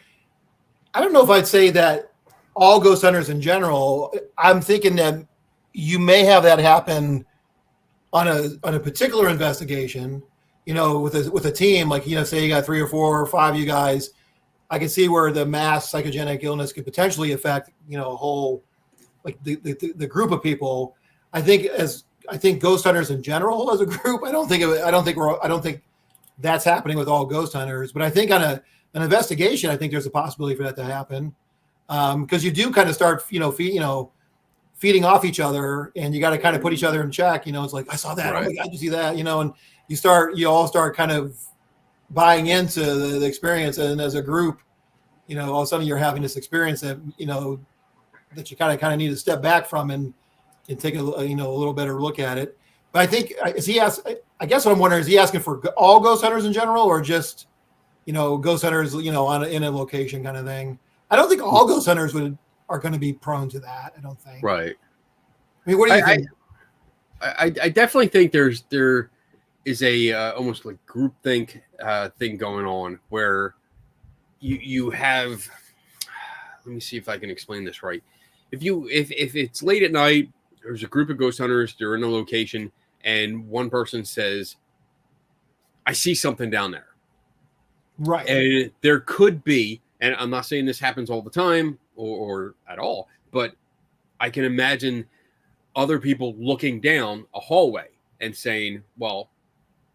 I don't know if I'd say that all ghost hunters in general. I'm thinking that you may have that happen on a particular investigation, with a team, like, say you got 3 or 4 or 5 of you guys. I can see where the mass psychogenic illness could potentially affect, a whole, like the group of people. I think ghost hunters in general as a group, I don't think that's happening with all ghost hunters, but I think on an investigation, I think there's a possibility for that to happen. Because you do kind of start, feeding off each other, and you got to kind of put each other in check. It's like, I saw that. Right. Oh my God, you see that? And you all start kind of buying into the experience. And as a group, all of a sudden you're having this experience that, that you kind of need to step back from and take a little better look at it. But I think, I guess what I'm wondering, is he asking for all ghost hunters in general, or just, ghost hunters, in a location kind of thing? I don't think all ghost hunters are going to be prone to that. I don't think. Right. I mean, what do you think? I definitely think there is a almost like groupthink thing going on where you have. Let me see if I can explain this right. If it's late at night, there's a group of ghost hunters. They're in a location, and one person says, "I see something down there." Right. And there could be, and I'm not saying this happens all the time or at all, but I can imagine other people looking down a hallway and saying, well,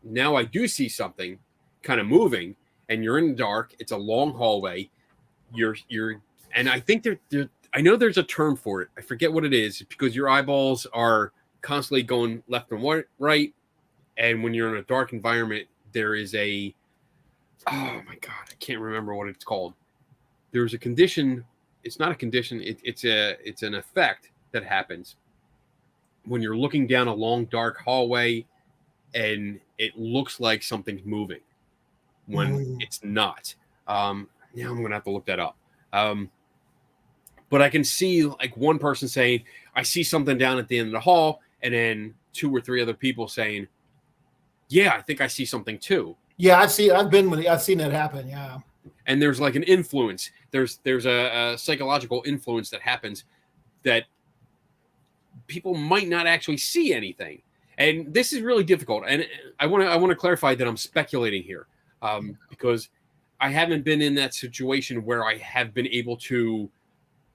now I do see something kind of moving, and you're in the dark. It's a long hallway. And I think I know there's a term for it. I forget what it is, because your eyeballs are constantly going left and right. And when you're in a dark environment, there is oh my God, I can't remember what it's called. There's a condition. It's not a condition. It's an effect that happens when you're looking down a long, dark hallway and it looks like something's moving when it's not. Now I'm going to have to look that up. But I can see like one person saying, I see something down at the end of the hall. And then 2 or 3 other people saying, yeah, I think I see something too. Yeah, I've seen that happen. Yeah. And there's like an influence. There's a psychological influence that happens that people might not actually see anything. And this is really difficult. And I want to clarify that I'm speculating here, because I haven't been in that situation where I have been able to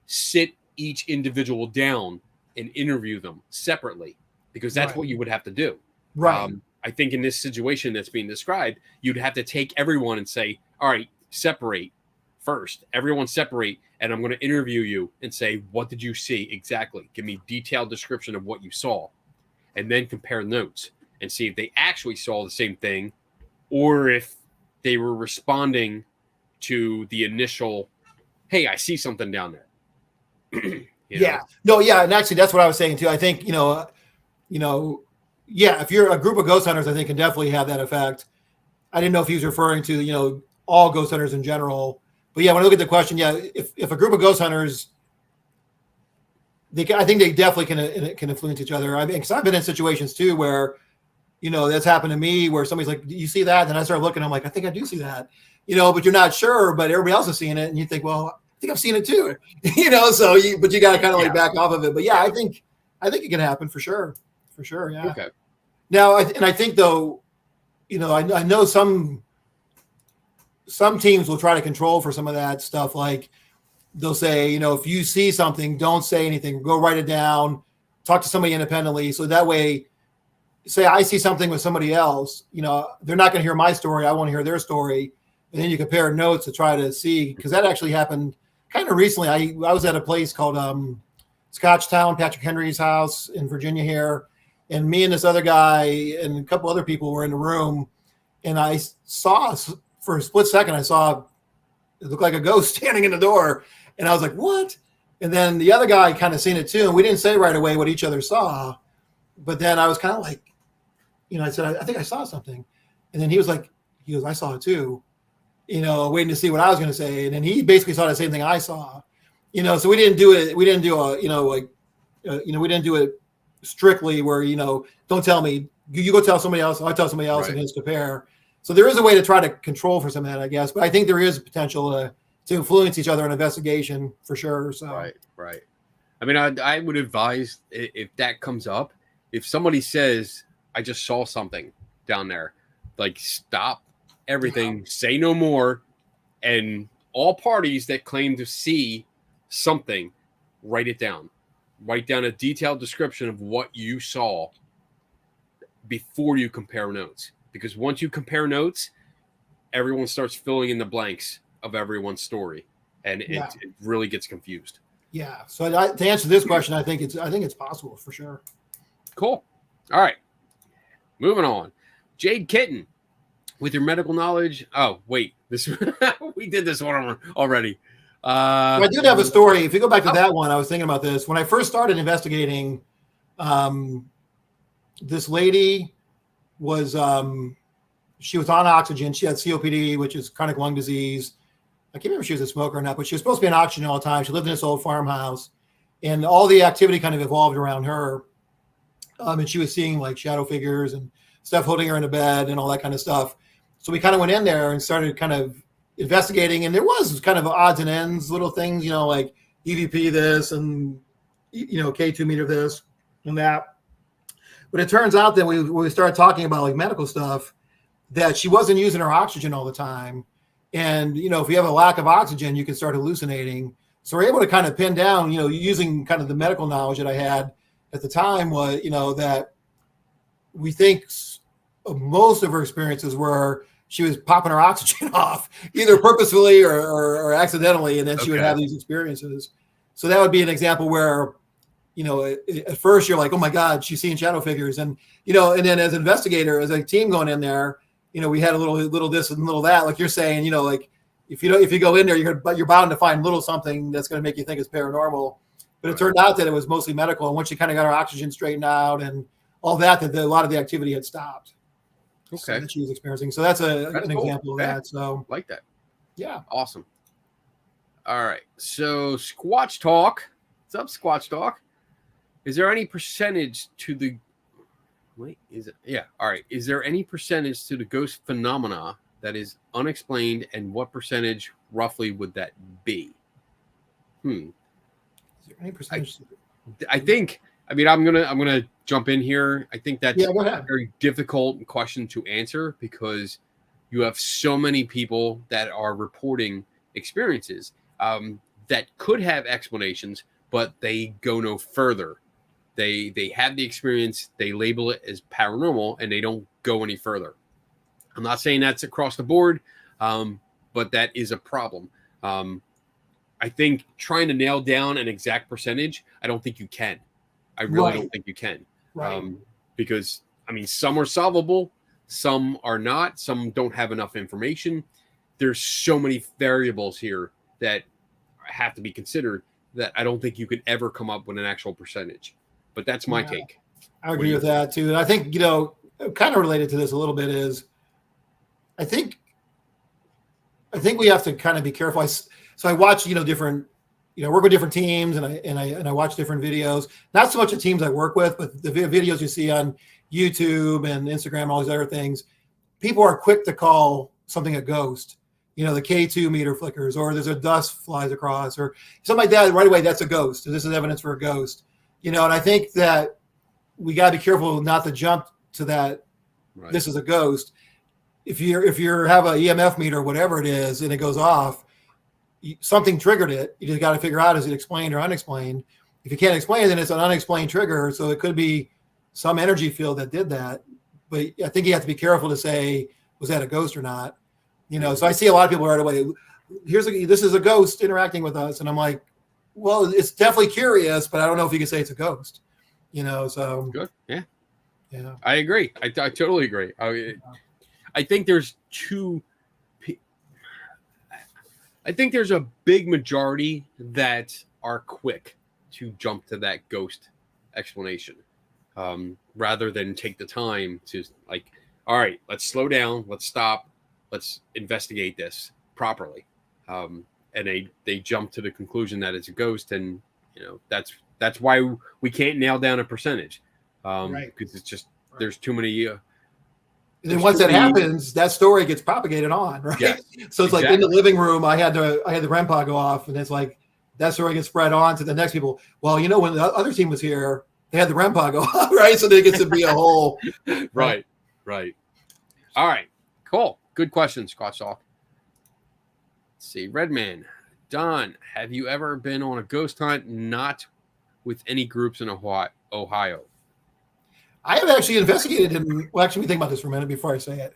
sit each individual down and interview them separately, because that's what you would have to do. Right. I think in this situation that's being described, you'd have to take everyone and say, all right, separate first. Everyone separate, and I'm going to interview you and say, what did you see exactly? Give me a detailed description of what you saw, and then compare notes and see if they actually saw the same thing, or if they were responding to the initial, hey, I see something down there. Yeah. No, yeah. And actually, that's what I was saying too. I think, yeah, if you're a group of ghost hunters, I think can definitely have that effect. I didn't know if he was referring to, all ghost hunters in general. But yeah, when I look at the question, yeah, if a group of ghost hunters, I think they definitely can influence each other. I mean, because I've been in situations too where, that's happened to me, where somebody's like, do you see that? And I start looking, I'm like, I think I do see that, but you're not sure, but everybody else is seeing it. And you think, well, I think I've seen it too, but you got to kind of like back off of it. But yeah, I think it can happen for sure. For sure. Yeah. Okay. Now, I think though, I know some teams will try to control for some of that stuff. Like they'll say, if you see something, don't say anything, go write it down, talk to somebody independently. So that way, say I see something with somebody else, they're not going to hear my story. I want to hear their story. And then you compare notes to try to see, because that actually happened kind of recently. I was at a place called Scotchtown, Patrick Henry's house in Virginia here. And me and this other guy and a couple other people were in the room. And I saw, for a split second, it looked like a ghost standing in the door. And I was like, what? And then the other guy kind of seen it too. And we didn't say right away what each other saw. But then I was kind of like, I said, I think I saw something. And then he was like, He goes, I saw it too, waiting to see what I was going to say. And then he basically saw the same thing I saw, so we didn't do it. We didn't do we didn't do it strictly where, don't tell me, you go tell somebody else, I tell somebody else, Right. and just compare. So there is a way to try to control for some of that, I guess. But I think there is potential to influence each other in investigation for sure. So Right. I mean, I would advise if that comes up, if somebody says, I just saw something down there, like stop everything, say no more, and all parties that claim to see something, write it down. Write down a detailed description of what you saw before you compare notes. Because once you compare notes, everyone starts filling in the blanks of everyone's story, and it really gets confused. Yeah. So to answer this question, I think it's possible for sure. Cool. All right. Moving on. Jade Kitten, with your medical knowledge. Oh, wait. This we did this one already. I did have a story. If you go back to that one, I was thinking about this. When I first started investigating, this lady was she was on oxygen. She had COPD, which is chronic lung disease. I can't remember if she was a smoker or not, but she was supposed to be on oxygen all the time. She lived in this old farmhouse, and all the activity kind of evolved around her. And she was seeing like shadow figures and stuff holding her in a bed and all that kind of stuff. So we kind of went in there and started kind of investigating, and there was kind of odds and ends, little things, like EVP this and K2 meter this and that. But it turns out that we started talking about like medical stuff, that she wasn't using her oxygen all the time. And, if you have a lack of oxygen, you can start hallucinating. So we're able to kind of pin down, using kind of the medical knowledge that I had at the time was, that we think most of her experiences were she was popping her oxygen off, either purposefully or accidentally, and then she would have these experiences. So that would be an example where, at first you're like, oh my God, she's seeing shadow figures. And, and then as an investigator, as a team going in there, we had a little this and little that, like you're saying, like if you go in there, you're bound to find little something that's going to make you think it's paranormal. But it turned out that it was mostly medical. And once she kind of got her oxygen straightened out and all that a lot of the activity had stopped. Okay. That she was experiencing. So that's an cool. example of that. So like that. Yeah. Awesome. All right. So Squatch Talk. What's up, Squatch Talk? Is there any percentage to the all right. Is there any percentage to the ghost phenomena that is unexplained, and what percentage roughly would that be? Is there any percentage? I think, I'm gonna jump in here. I think that's go ahead. a very difficult question to answer, because you have so many people that are reporting experiences that could have explanations, but they go no further. They have the experience, they label it as paranormal, and they don't go any further. I'm not saying that's across the board, but that is a problem. I think trying to nail down an exact percentage, I don't think you can. I really don't think you can. Right. Because, some are solvable, some are not, some don't have enough information. There's so many variables here that have to be considered that I don't think you could ever come up with an actual percentage. But that's my take. I agree with that too. And I think, kind of related to this a little bit is I think we have to kind of be careful. So I watch, different, work with different teams, and I watch different videos. Not so much the teams I work with, but the videos you see on YouTube and Instagram, all these other things. People are quick to call something a ghost. The K2 meter flickers, or there's a dust flies across, or something like that. Right away, that's a ghost. This is evidence for a ghost. And I think that we got to be careful not to jump to that. Right. This is a ghost. If you have an EMF meter or whatever it is, and it goes off, something triggered it. You just got to figure out, is it explained or unexplained? If you can't explain it, then it's an unexplained trigger. So it could be some energy field that did that. But I think you have to be careful to say, was that a ghost or not? So I see a lot of people right away. This is a ghost interacting with us, and I'm like, well, it's definitely curious, but I don't know if you can say it's a ghost. So good. Yeah. I agree. I totally agree. I think there's a big majority that are quick to jump to that ghost explanation, rather than take the time to, like, all right, let's slow down, let's stop, let's investigate this properly. And they jump to the conclusion that it's a ghost, and that's why we can't nail down a percentage, Right. because it's just there's too many. And then once that happens, that story gets propagated on, right? Yes, So it's like in the living room, I had the REM pod go off, and it's like that story gets spread on to the next people. Well, when the other team was here, they had the REM pod go off, right? So there gets to be a whole right. All right, cool. Good question, Scotch Talk. Let's see, Redman, Don, have you ever been on a ghost hunt not with any groups in Ohio? I have actually investigated well, actually, let me think about this for a minute before I say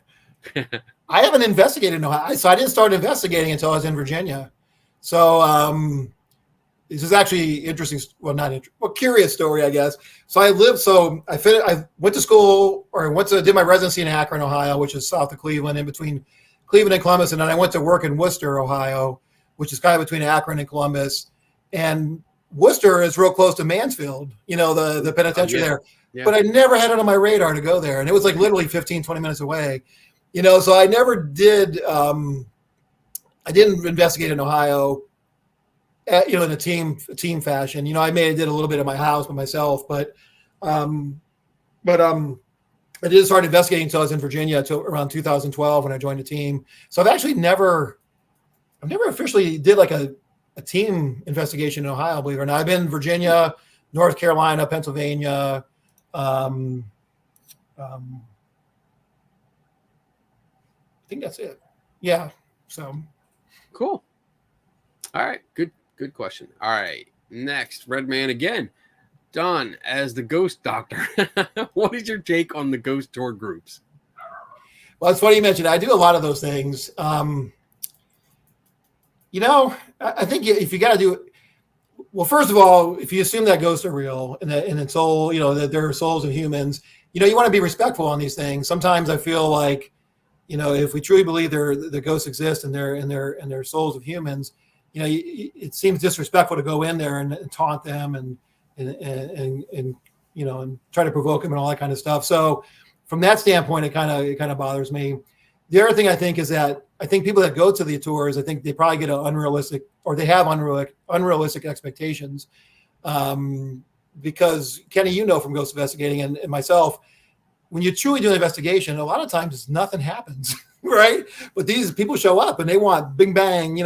it. I haven't investigated in Ohio. So I didn't start investigating until I was in Virginia. So this is actually interesting. Well, not interesting. Well, curious story, I guess. So I went to school, or did my residency in Akron, Ohio, which is south of Cleveland, in between Cleveland and Columbus. And then I went to work in Worcester, Ohio, which is kind of between Akron and Columbus. And Worcester is real close to Mansfield, the penitentiary there. Yeah. But I never had it on my radar to go there. And it was like literally 15, 20 minutes away, so I never did. I didn't investigate in Ohio, in a team fashion. I did a little bit at my house by myself, but I didn't start investigating until I was in Virginia until around 2012 when I joined a team. So I've never officially did like a team investigation in Ohio, believe it or not. I've been in Virginia, North Carolina, Pennsylvania. I think that's it. Yeah. So cool. All right. Good question. All right. Next, Redman again. Don, as the ghost doctor, what is your take on the ghost tour groups? Well, it's funny you mentioned. I do a lot of those things. I think if you got to do it, well, first of all, if you assume that ghosts are real and that soul, that there are souls of humans, you want to be respectful on these things. Sometimes I feel like, if we truly believe the ghosts exist and they're souls of humans, it seems disrespectful to go in there and taunt them and try to provoke them and all that kind of stuff. So from that standpoint, it kind of bothers me. The other thing I think is that I think people that go to the tours, I think they probably get they have unrealistic expectations. Because Kenny, from ghost investigating and myself, when you truly do an investigation, a lot of times nothing happens, right? But these people show up and they want bing bang,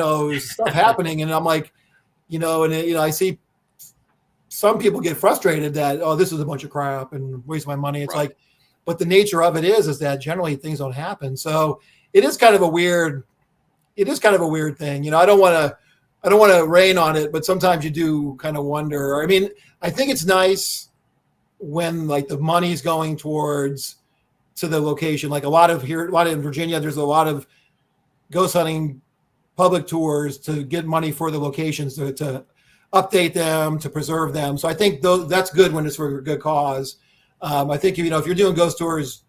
stuff happening. And I'm like, I see some people get frustrated that, oh, this is a bunch of crap and waste my money. It's right. Like, but the nature of it is that generally things don't happen. So it is kind of a weird thing. I don't want to rain on it, but sometimes you do kind of wonder. I mean, I think it's nice when like the money's going towards to the location. Like a lot in Virginia, there's a lot of ghost hunting public tours to get money for the locations to update them, to preserve them. So I think that's good when it's for a good cause. I think, if you're doing ghost tours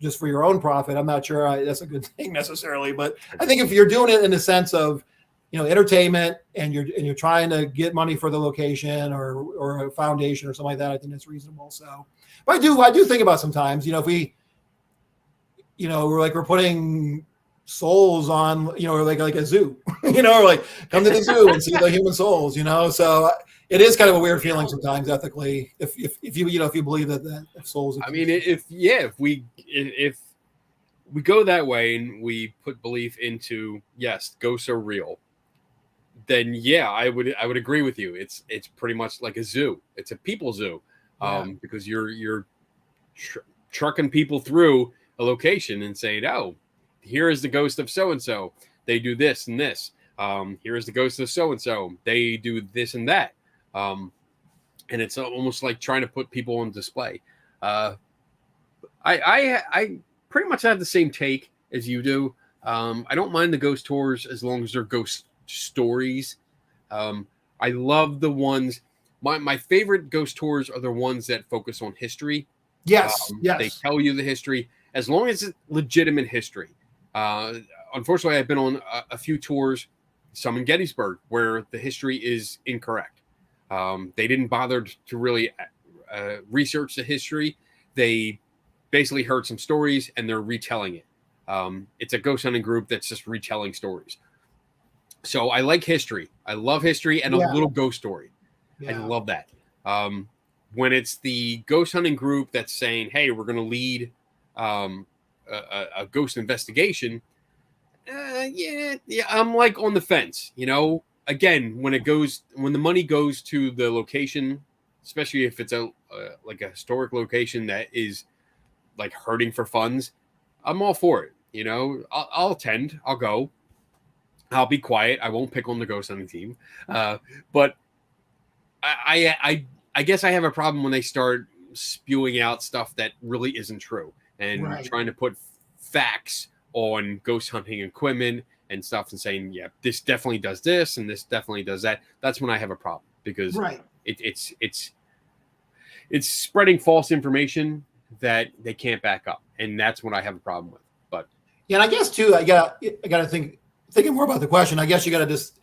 just for your own profit, I'm not sure that's a good thing necessarily. But I think if you're doing it in the sense of, entertainment and you're trying to get money for the location or a foundation or something like that, I think that's reasonable. So, but I do think about sometimes, if we, we're putting souls on, or like a zoo, or like come to the zoo and see the human souls, so it is kind of a weird feeling sometimes ethically if you believe that souls exist. I mean, if we go that way and we put belief into, yes, ghosts are real, then yeah, I would agree with you. It's pretty much like a zoo. It's a people zoo, because you're trucking people through a location and saying, oh, here is the ghost of so and so. They do this and this. Here is the ghost of so and so. They do this and that. And it's almost like trying to put people on display. I pretty much have the same take as you do. I don't mind the ghost tours as long as they're ghost stories. I love the ones. My favorite ghost tours are the ones that focus on history. Yes. They tell you the history as long as it's legitimate history. Unfortunately, I've been on a few tours, some in Gettysburg, where the history is incorrect. They didn't bother to really research the history. They basically heard some stories and they're retelling it. It's a ghost hunting group that's just retelling stories. So I like history. I love history and a little ghost story. I love that. When it's the ghost hunting group that's saying, hey, we're going to lead a ghost investigation. I'm like on the fence, again, when the money goes to the location, especially if it's like a historic location that is like hurting for funds, I'm all for it. I'll attend, I'll go, I'll be quiet. I won't pick on the ghost hunting team. But I guess I have a problem when they start spewing out stuff that really isn't true and trying to put facts on ghost hunting equipment and stuff and saying, yeah, this definitely does this and this definitely does that. That's when I have a problem because it's spreading false information that they can't back up. And that's what I have a problem with. But and I guess too, I gotta thinking more about the question. I guess you gotta just,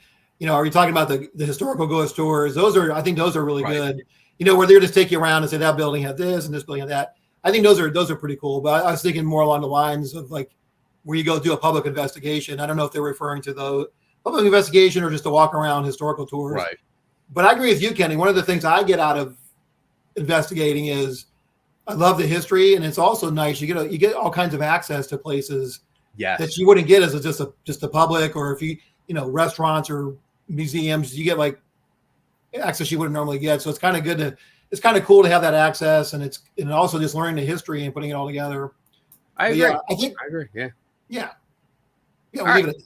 are you talking about the historical ghost tours? I think those are really good. Where they're just take you around and say that building had this and this building had that. I think those are pretty cool. But I was thinking more along the lines of like where you go do a public investigation. I don't know if they're referring to the public investigation or just a walk around historical tours. Right. But I agree with you, Kenny. One of the things I get out of investigating is I love the history, and it's also nice. You get all kinds of access to places that you wouldn't get as just a public, or if you restaurants or museums, you get like access you wouldn't normally get. So it's kind of good it's kind of cool to have that access, and also just learning the history and putting it all together. I agree. Yeah, I agree. Yeah. Yeah. We'll leave it.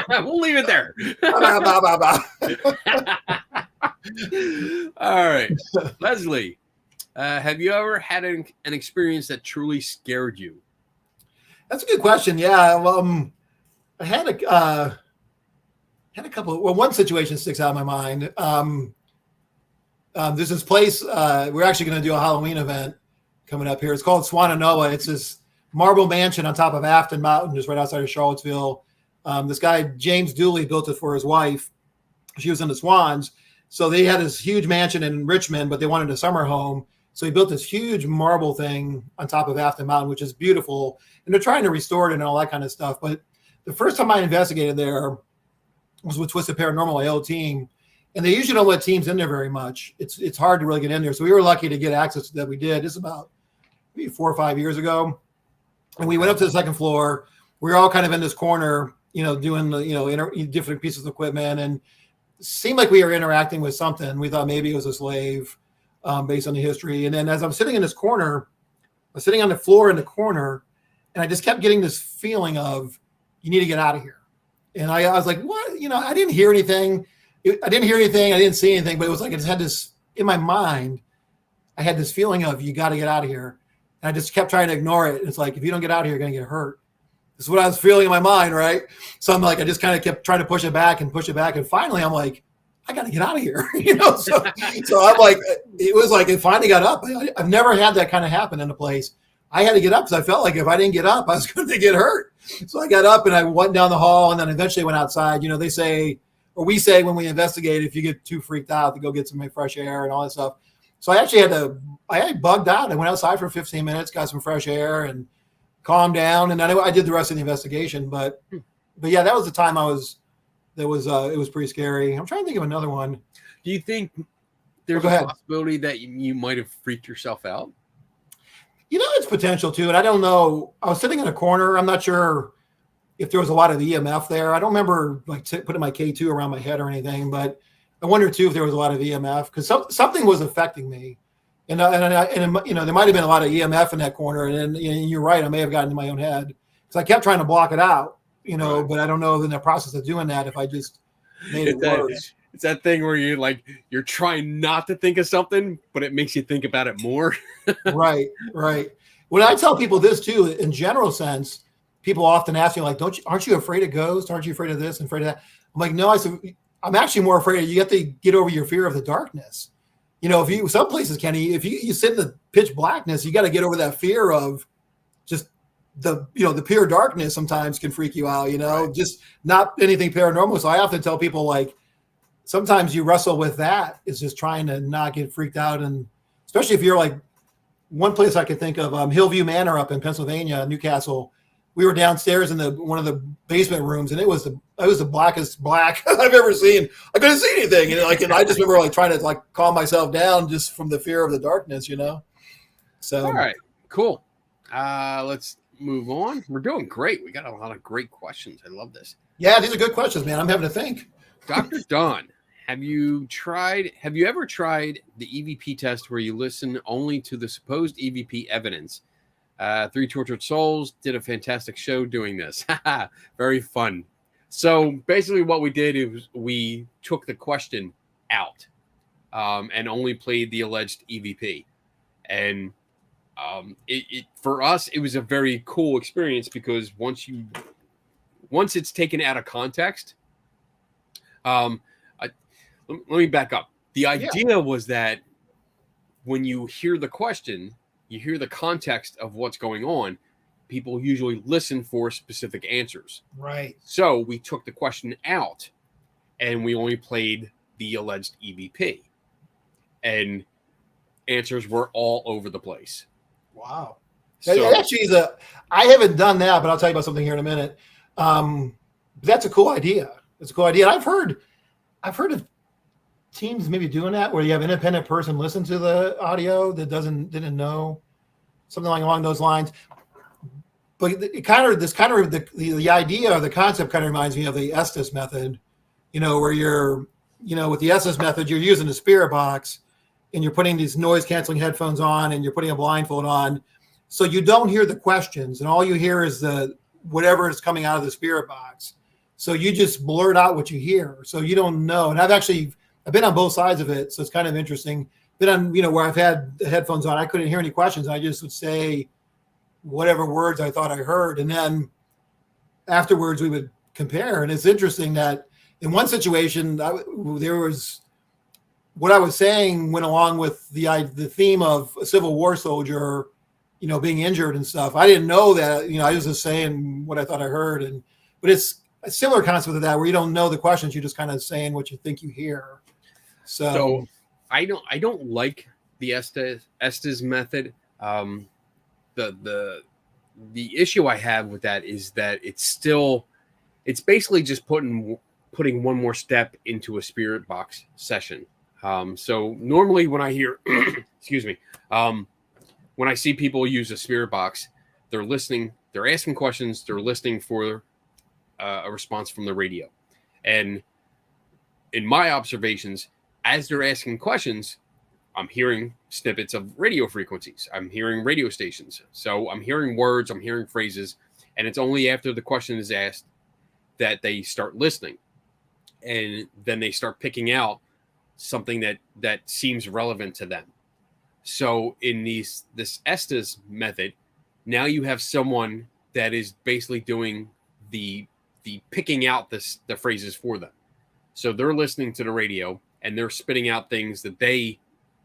We'll leave it there. All right, Leslie. Have you ever had an experience that truly scared you? That's a good question. Yeah. Well, I had a couple. Well, one situation sticks out in my mind. There's this place. We're actually going to do a Halloween event coming up here. It's called Swananoa. It's this marble mansion on top of Afton Mountain, just right outside of Charlottesville. This guy, James Dooley, built it for his wife. She was in the Swans. So they had this huge mansion in Richmond, but they wanted a summer home. So he built this huge marble thing on top of Afton Mountain, which is beautiful. And they're trying to restore it and all that kind of stuff. But the first time I investigated there was with Twisted Paranormal, my old team. And they usually don't let teams in there very much. It's hard to really get in there. So we were lucky to get access to that. We did. This is about maybe 4 or 5 years ago. And we went up to the second floor. We were all kind of in this corner, doing different pieces of equipment, and it seemed like we were interacting with something. We thought maybe it was a slave, based on the history. And then as I'm sitting in this corner, I was sitting on the floor in the corner, and I just kept getting this feeling of, you need to get out of here. And I was like, what? I didn't hear anything. I didn't see anything, but it was like I just had this in my mind. I had this feeling of, you got to get out of here. And I just kept trying to ignore it. It's like, if you don't get out of here, you're going to get hurt. This is what I was feeling in my mind, right? So I'm like, I just kind of kept trying to push it back. And finally I'm like, I got to get out of here. So I'm like, it was like, it finally got up. I've never had that kind of happen in a place. I had to get up because I felt like if I didn't get up, I was going to get hurt. So I got up and I went down the hall and then eventually went outside. They say, or we say when we investigate, if you get too freaked out, to go get some fresh air and all that stuff. So I actually I bugged out. I went outside for 15 minutes, got some fresh air and calmed down. And then I did the rest of the investigation. But yeah, that was the time it was pretty scary. I'm trying to think of another one. Do you think there's a possibility that you might have freaked yourself out? It's potential too. And I don't know. I was sitting in a corner. I'm not sure if there was a lot of EMF there. I don't remember putting my K2 around my head or anything, but I wonder too if there was a lot of EMF because something was affecting me. And there might have been a lot of EMF in that corner. And you're right. I may have gotten in my own head because I kept trying to block it out, right. But I don't know in the process of doing that if I just made it worse. It's that thing where you're trying not to think of something, but it makes you think about it more. Right. When I tell people this too, in general sense, people often ask me like, aren't you afraid of ghosts? Aren't you afraid of this and afraid of that? I'm like, no, I said, I'm actually more afraid you have to get over your fear of the darkness. Some places, Kenny, if you sit in the pitch blackness, you got to get over that fear of just the pure darkness sometimes can freak you out, right. Just not anything paranormal. So I often tell people like, sometimes you wrestle with that is just trying to not get freaked out. And especially if you're like one place I could think of, Hillview Manor up in Pennsylvania, Newcastle, we were downstairs in one of the basement rooms, and it was the blackest black I've ever seen. I couldn't see anything, and I just remember like trying to like calm myself down just from the fear of the darkness, you know. So all right, cool. Let's move on. We're doing great. We got a lot of great questions. I love this. Yeah, these are good questions, man. I'm having to think. Dr. Don, have you ever tried the EVP test where you listen only to the supposed EVP evidence? Three Tortured Souls did a fantastic show doing this. Very fun. So basically what we did is we took the question out and only played the alleged EVP. And for us, it was a very cool experience because once it's taken out of context, let me back up. The idea was that when you hear the question, you hear the context of what's going on, people usually listen for specific answers. Right. So we took the question out and we only played the alleged EVP. And answers were all over the place. Wow. So, Actually, I haven't done that, but I'll tell you about something here in a minute. That's a cool idea. It's a cool idea. I've heard of teams maybe doing that where you have an independent person listen to the audio that didn't know, something along those lines. But the idea or the concept kind of reminds me of the Estes method, where you're, with the Estes method, you're using a spirit box and you're putting these noise canceling headphones on and you're putting a blindfold on. So you don't hear the questions and all you hear is whatever is coming out of the spirit box. So you just blurt out what you hear. So you don't know. And I've been on both sides of it. So it's kind of interesting. Been on, where I've had the headphones on, I couldn't hear any questions. I just would say whatever words I thought I heard. And then afterwards we would compare. And it's interesting that in one situation, there was what I was saying went along with the theme of a Civil War soldier, being injured and stuff. I didn't know that, I was just saying what I thought I heard. But it's a similar concept of that where you don't know the questions. You're just kind of saying what you think you hear. So I don't like the Estes method. The issue I have with that is that it's basically just putting one more step into a spirit box session. So normally when I hear, excuse me, when I see people use a spirit box, they're listening, they're asking questions, they're listening for a response from the radio. And in my observations, as they're asking questions, I'm hearing snippets of radio frequencies. I'm hearing radio stations. So I'm hearing words, I'm hearing phrases, and it's only after the question is asked that they start listening. And then they start picking out something that seems relevant to them. So in this Estes method, now you have someone that is basically doing the picking out the phrases for them. So they're listening to the radio and they're spitting out things that they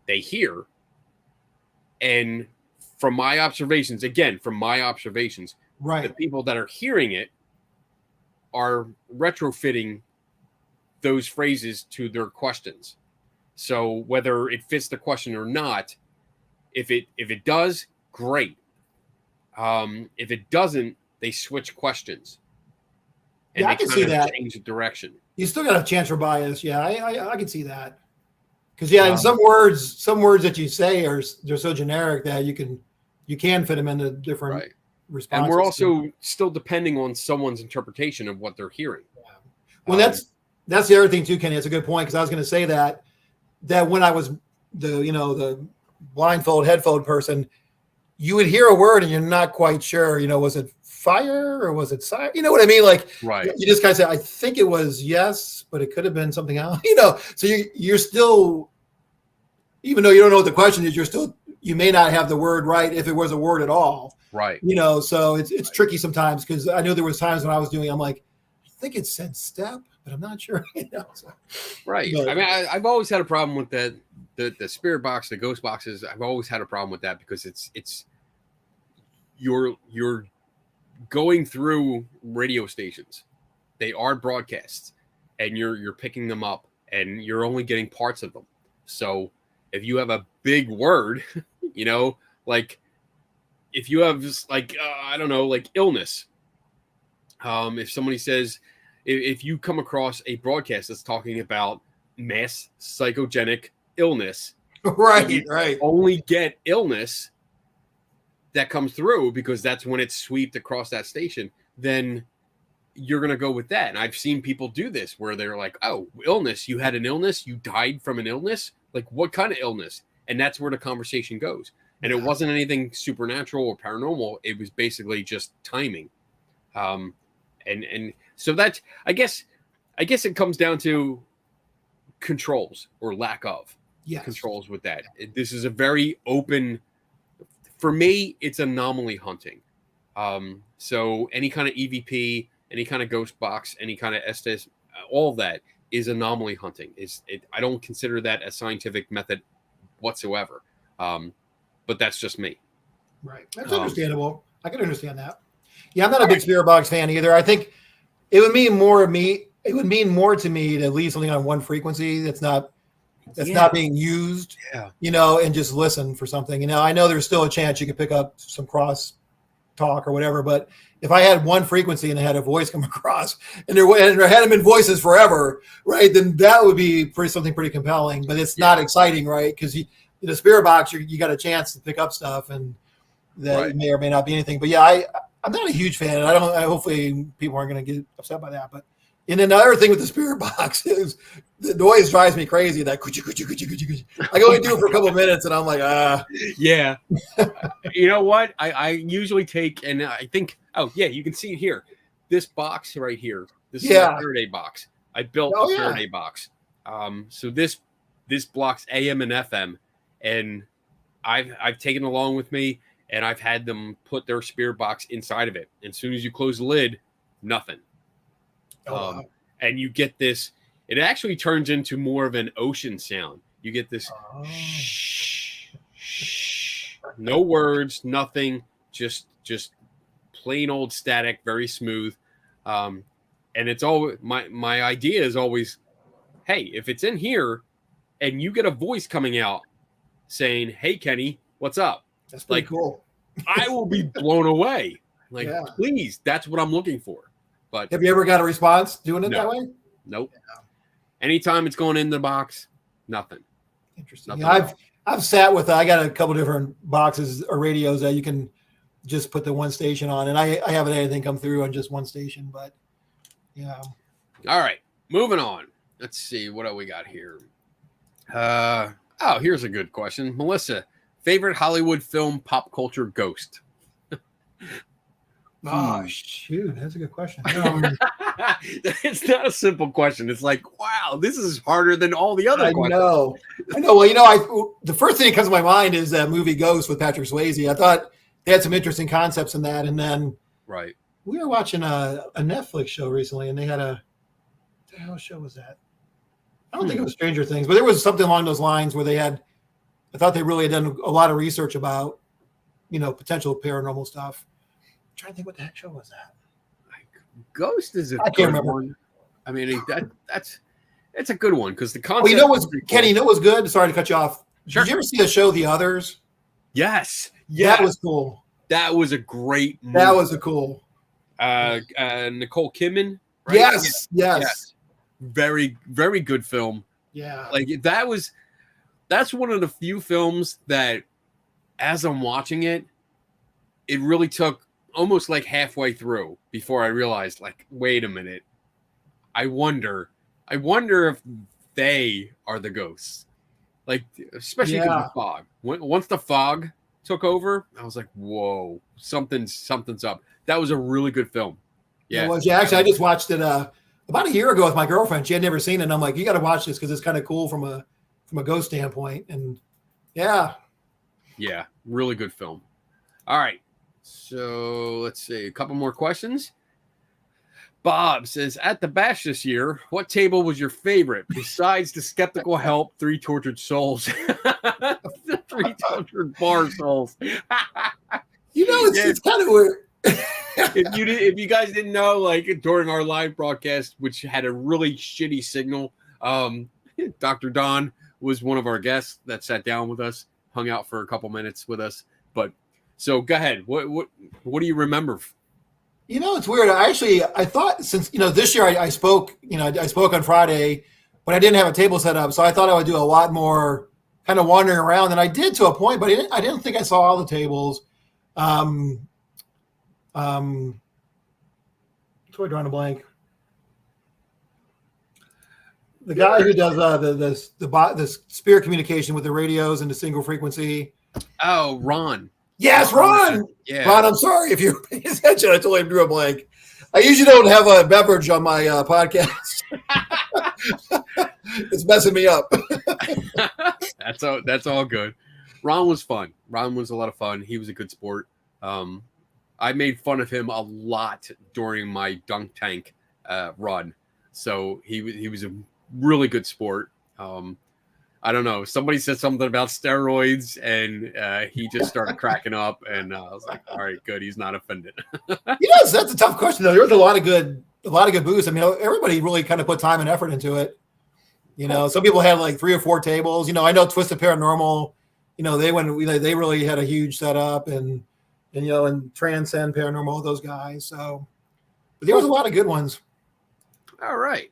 hear. And from my observations, right, the people that are hearing it are retrofitting those phrases to their questions. So whether it fits the question or not, if it does, great. If it doesn't, they switch questions. And I can see that. Change the direction. You still got a chance for bias. Yeah, I can see that. Because and some words that you say they're so generic that you can fit them into different responses. And we're also still depending on someone's interpretation of what they're hearing. Yeah. Well, that's the other thing too, Kenny. It's a good point because I was going to say that when I was the blindfold headphone person, you would hear a word and you're not quite sure. Was it fire or was it sire? You know what I mean? Like, right. You just kind of say, I think it was yes, but it could have been something else. So you're still, even though you don't know what the question is, you may not have the word right if it was a word at all. Right. So it's tricky sometimes because I know there was times when I was doing, I'm like, I think it said step, but I'm not sure. So. Right. But, I mean, I've always had a problem with that. The spirit box, the ghost boxes. I've always had a problem with that because it's you're going through radio stations. They are broadcasts, and you're picking them up, and you're only getting parts of them. So if you have a big word, like if you have just like I don't know, like illness, If somebody says, if you come across a broadcast that's talking about mass psychogenic illness, Right. only get illness that comes through because that's when it's swept across that station, then you're going to go with that. And I've seen people do this where they're like, oh, illness, you had an illness, you died from an illness, like what kind of illness? And that's where the conversation goes. And it wasn't anything supernatural or paranormal. It was basically just timing. And so that's, I guess it comes down to controls or lack of controls with that. This is a very open, for me, it's anomaly hunting. So any kind of EVP, any kind of ghost box, any kind of Estes, all of that is anomaly hunting. I don't consider that a scientific method whatsoever. But that's just me. Right. That's understandable. I can understand that. Yeah, I'm not a big spirit box fan either. I think it would mean more to me to leave something on one frequency that's not being used, and just listen for something. I know there's still a chance you could pick up some cross talk or whatever, but if I had one frequency and I had a voice come across and there hadn't been voices forever, right, then that would be something pretty compelling, but it's not exciting, right? Because the spirit box, you got a chance to pick up stuff and that may or may not be anything. But yeah, I'm not a huge fan, and hopefully people aren't going to get upset by that. But another thing with the spirit box is the noise drives me crazy. That I can only do it for a couple of minutes, and I'm like, Yeah. You know what? I usually take, and I think, you can see it here. This box right here. This is a Faraday box. I built a Faraday box. So this blocks AM and FM, and I've taken it along with me, and I've had them put their spirit box inside of it. And as soon as you close the lid, nothing. And you get this. It actually turns into more of an ocean sound. You get this shh, no words, nothing, just plain old static, very smooth. And it's all my idea is always, hey, if it's in here and you get a voice coming out saying, hey, Kenny, what's up? That's pretty cool. I will be blown away. Please, that's what I'm looking for. But have you ever got a response doing it that way? Nope. Yeah. Anytime it's going in the box, nothing. Interesting. Nothing. I've sat with. I got a couple different boxes or radios that you can just put the one station on, and I haven't had anything come through on just one station. But yeah. All right, moving on. Let's see what do we got here. Here's a good question, Melissa. Favorite Hollywood film, pop culture ghost. Oh, shoot. That's a good question. It's not a simple question. It's like, wow, this is harder than all the other questions. I know. Well, the first thing that comes to my mind is that movie Ghost with Patrick Swayze. I thought they had some interesting concepts in that. And then we were watching a Netflix show recently, and they had what the hell show was that? I don't think it was Stranger Things, but there was something along those lines where I thought they really had done a lot of research about, potential paranormal stuff. Trying to think what the heck show was that. Ghost is I can't remember. One. I mean, it's a good one because the concept. Kenny, was good. Sorry to cut you off. Sure. Did you ever see the show The Others? Yes. That was cool. That was a great movie. That was cool. Nicole Kidman. Right? Yes. Very, very good film. Yeah. That's one of the few films that, as I'm watching it, it really took almost like halfway through before I realized, wait a minute. I wonder if they are the ghosts. Especially because of the fog. Once the fog took over, I was like, whoa, something's up. That was a really good film. Yeah. It was. Yeah, actually, I just watched it about a year ago with my girlfriend. She had never seen it, and I'm like, you got to watch this because it's kind of cool from a ghost standpoint. And yeah, really good film. All right, so let's see a couple more questions. Bob says, at the bash this year, what table was your favorite besides the Skeptical Help 3 Tortured Souls? The 3 Tortured Bar Souls. It's kind of weird. If you guys didn't know, during our live broadcast, which had a really shitty signal, Dr. Don was one of our guests that sat down with us, hung out for a couple minutes with us. But so go ahead. What do you remember? It's weird. I thought since, this year I spoke, I spoke on Friday, but I didn't have a table set up. So I thought I would do a lot more kind of wandering around, and I did to a point, but I didn't think I saw all the tables. Totally drawing a blank. The guy who does the spirit communication with the radios and the single frequency. Oh, Ron. Yes, Ron. Yeah. Ron, I'm sorry if you're paying attention. I totally drew a blank. I usually don't have a beverage on my podcast. It's messing me up. That's all good. Ron was fun. Ron was a lot of fun. He was a good sport. I made fun of him a lot during my dunk tank run. So he was a really good sport. I don't know. Somebody said something about steroids, and he just started cracking up. And I was like, "All right, good. He's not offended." Yes, that's a tough question though. There was a lot of good booths. I mean, everybody really kind of put time and effort into it. Some people had like 3 or 4 tables. I know Twisted Paranormal. They really had a huge setup, and Transcend Paranormal, those guys. So, but there was a lot of good ones. All right.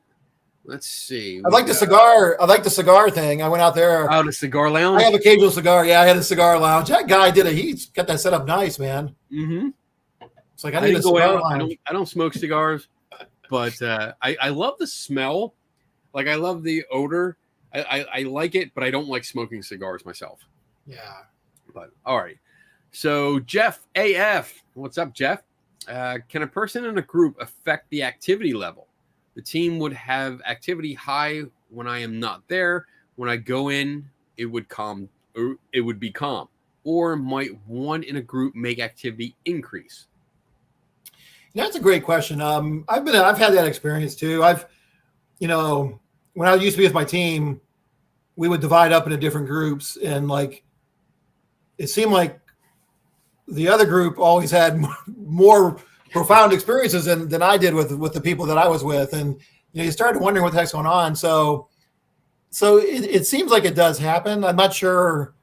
Let's see. I like the cigar thing. I went out there. Oh, the cigar lounge? I have occasional cigar. Yeah, I had a cigar lounge. That guy he's got that set up nice, man. Mm-hmm. It's like I need a cigar lounge. I don't smoke cigars, but I love the smell. Like, I love the odor. I like it, but I don't like smoking cigars myself. Yeah. But all right. So Jeff AF, what's up, Jeff? Can a person in a group affect the activity level? The team would have activity high when I am not there. When I go in, it would be calm. Or might one in a group make activity increase? That's a great question. I've had that experience too. When I used to be with my team, we would divide up into different groups, and like it seemed like the other group always had more profound experiences than I did with the people that I was with. And, you started wondering what the heck's going on. So it seems like it does happen. I'm not sure,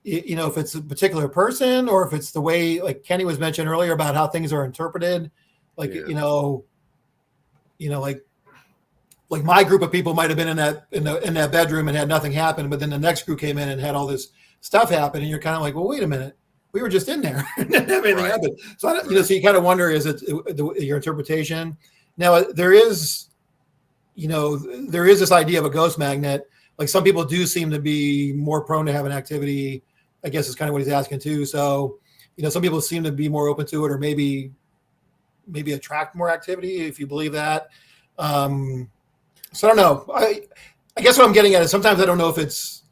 if it's a particular person or if it's the way, like Kenny was mentioned earlier about how things are interpreted. Like, like my group of people might've been in that bedroom and had nothing happen, but then the next group came in and had all this stuff happen. And you're kind of like, well, wait a minit. We were just in there and everything happened. So, so you kind of wonder, is it your interpretation? Now there is this idea of a ghost magnet. Like some people do seem to be more prone to have an activity, I guess is kind of what he's asking too. So, some people seem to be more open to it, or maybe attract more activity if you believe that. So I don't know. I guess what I'm getting at is sometimes I don't know if it's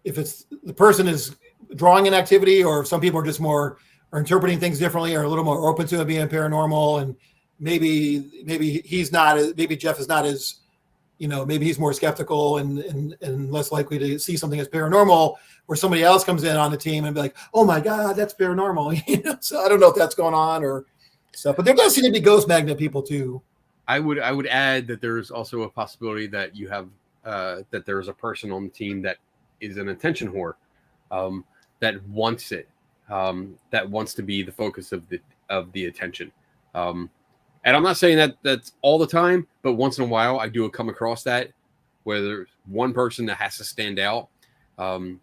the person is drawing an activity, or if some people are interpreting things differently, or a little more open to it being paranormal. And maybe he's not, maybe Jeff is not as, maybe he's more skeptical and less likely to see something as paranormal, where somebody else comes in on the team and be like, oh my God, that's paranormal. So I don't know if that's going on or stuff, but there does seem to be ghost magnet people too. I would add that there's also a possibility that you have, that there's a person on the team that is an attention whore, that wants it, that wants to be the focus of the attention. And I'm not saying that that's all the time, but once in a while I do come across that, where there's one person that has to stand out, and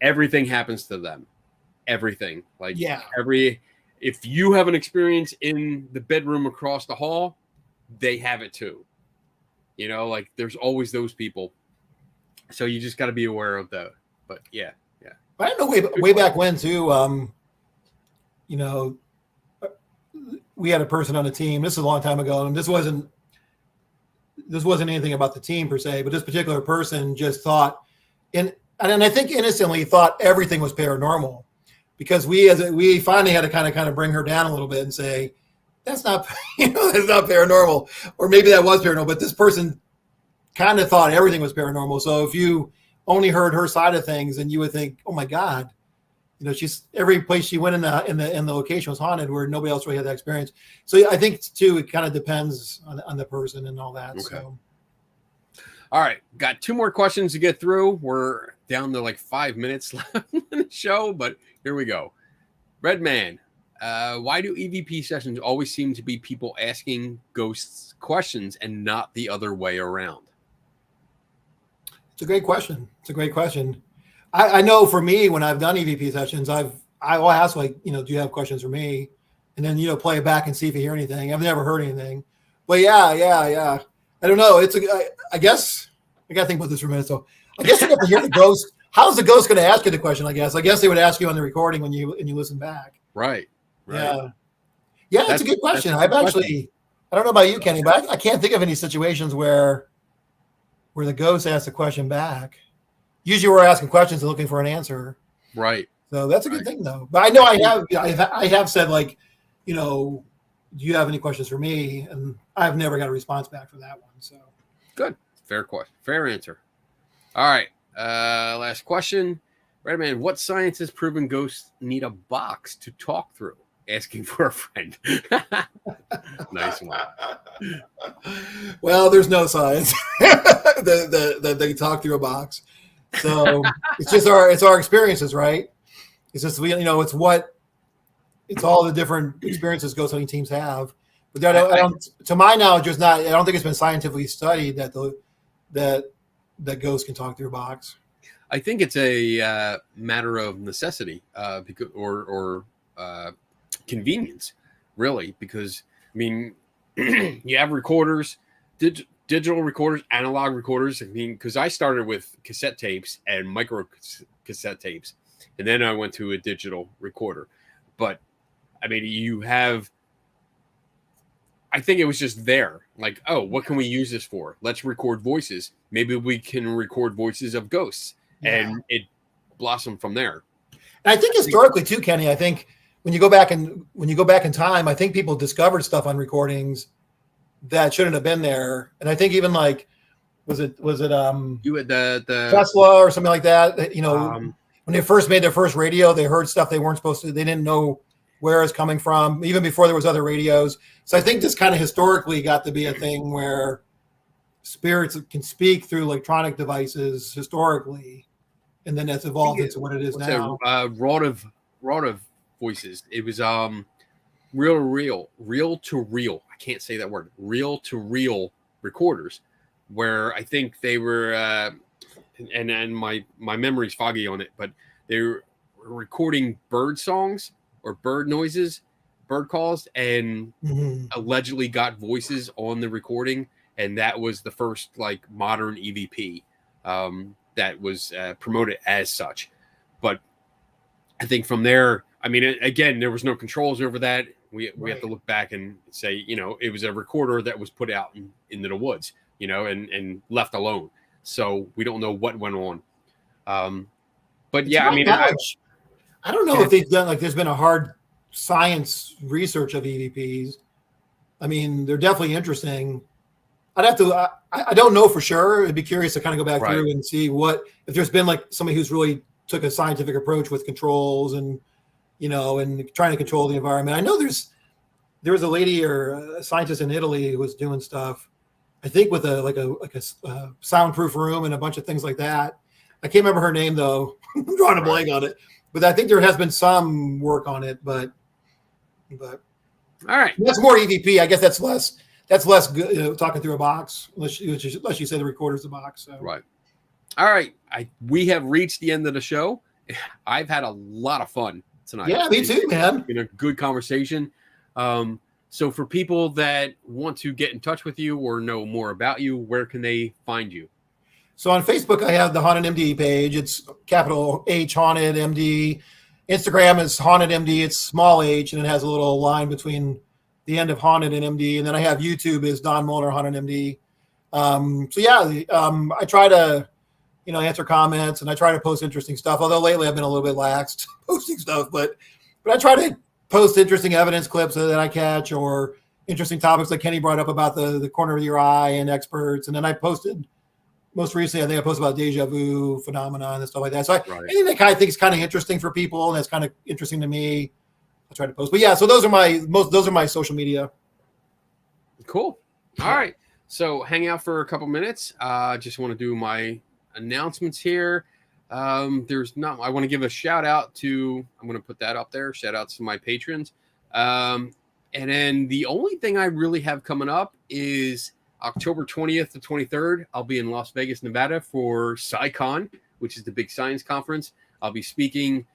everything happens to them, everything. Like if you have an experience in the bedroom across the hall, they have it too. Like there's always those people. So you just got to be aware of that. But yeah. But I know way back when too. We had a person on the team. This is a long time ago, and this wasn't anything about the team per se, but this particular person just thought, and I think innocently thought everything was paranormal, because we finally had to kind of bring her down a little bit and say, that's not that's not paranormal, or maybe that was paranormal, but this person kind of thought everything was paranormal. So if you only heard her side of things, and you would think, oh my God, she's every place she went in the location was haunted, where nobody else really had that experience. So I think too, it kind of depends on the person and all that. Okay. So. All right. Got 2 more questions to get through. We're down to like 5 minutes left in the show, but here we go. Red Man, why do EVP sessions always seem to be people asking ghosts questions and not the other way around? It's a great question. I know for me, when I've done EVP sessions, I'll ask, like, do you have questions for me? And then, play it back and see if you hear anything. I've never heard anything. But yeah. I don't know. I guess I got to think about this for a minute. So I guess you have to hear the ghost. How's the ghost going to ask you the question? I guess they would ask you on the recording when you listen back. Right. Yeah. It's a good question. I don't know about you, Kenny, but I can't think of any situations where the ghost asks a question back. Usually we're asking questions and looking for an answer. Right. So that's a good thing, though. But I know I have said, like, do you have any questions for me? And I've never got a response back for that one. So good. Fair question. Fair answer. All right. Last question. Redman, what science has proven ghosts need a box to talk through? Asking for a friend. Nice one. Well, there's no science that they talk through a box. So it's our experiences, right? It's just it's all the different experiences ghost hunting teams have. But I don't, to my knowledge, I don't think it's been scientifically studied that ghosts can talk through a box. I think it's a matter of necessity, or convenience, really, because I mean, you have recorders, digital recorders, analog recorders. I mean, because I started with cassette tapes and micro cassette tapes, and then I went to a digital recorder. But I mean, I think it was just there. Like, oh, what can we use this for? Let's record voices. Maybe we can record voices of ghosts, and it blossomed from there. And I think historically too, Kenny. I think when you go back in time, I think people discovered stuff on recordings that shouldn't have been there. And I think even like, was it you had the Tesla or something like that? When they first made their first radio, they heard stuff they weren't supposed to. They didn't know where it's coming from, even before there was other radios. So I think this kind of historically got to be a thing where spirits can speak through electronic devices historically, and then that's evolved into what it is now. Rod of voices. It was reel to reel. I can't say that word. Reel to reel recorders, where I think they were, and my memory's foggy on it, but they were recording bird songs or bird noises, bird calls, and allegedly got voices on the recording. And that was the first like modern EVP that was promoted as such. But I think from there, I mean, again, there was no controls over that. We have to look back and say, it was a recorder that was put out into the woods, and left alone. So we don't know what went on. But yeah, I mean, I don't know if they've done, like, there's been a hard science research of EVPs. I mean, they're definitely interesting. I'd have to, I don't know for sure. I'd be curious to kind of go back through and see if there's been like somebody who's really took a scientific approach with controls and, and trying to control the environment. I know there was a lady or a scientist in Italy who was doing stuff, I think with a soundproof room and a bunch of things like that. I can't remember her name though. I'm drawing a blank on it, but I think there has been some work on it, but all right. That's more EVP. I guess that's less good, talking through a box, unless you say the recorder's the box. So. Right. All right. We have reached the end of the show. I've had a lot of fun tonight. Yeah, me too, man. Been a good conversation. So for people that want to get in touch with you or know more about you, where can they find you? So on Facebook, I have the Haunted M.D. page. It's capital H Haunted M.D. Instagram is Haunted M.D. It's small h, and it has a little line between the end of Haunted and MD. And then I have YouTube is Don Molnar Haunted MD. I try to, answer comments, and I try to post interesting stuff. Although lately I've been a little bit lax posting stuff, but I try to post interesting evidence clips that I catch, or interesting topics like Kenny brought up about the corner of your eye and experts. And then I posted most recently, I think I posted about deja vu phenomenon and stuff like that. So anything that I think is kind of interesting for people and that's kind of interesting to me, I try to post. But yeah, so those are my social media. Cool. All right. So hang out for a couple minutes. Just want to do my announcements here. There's not. I want to give a shout out to. I'm going to put that up there. Shout outs to my patrons. And then the only thing I really have coming up is October 20th to 23rd. I'll be in Las Vegas, Nevada for SciCon, which is the big science conference. I'll be speaking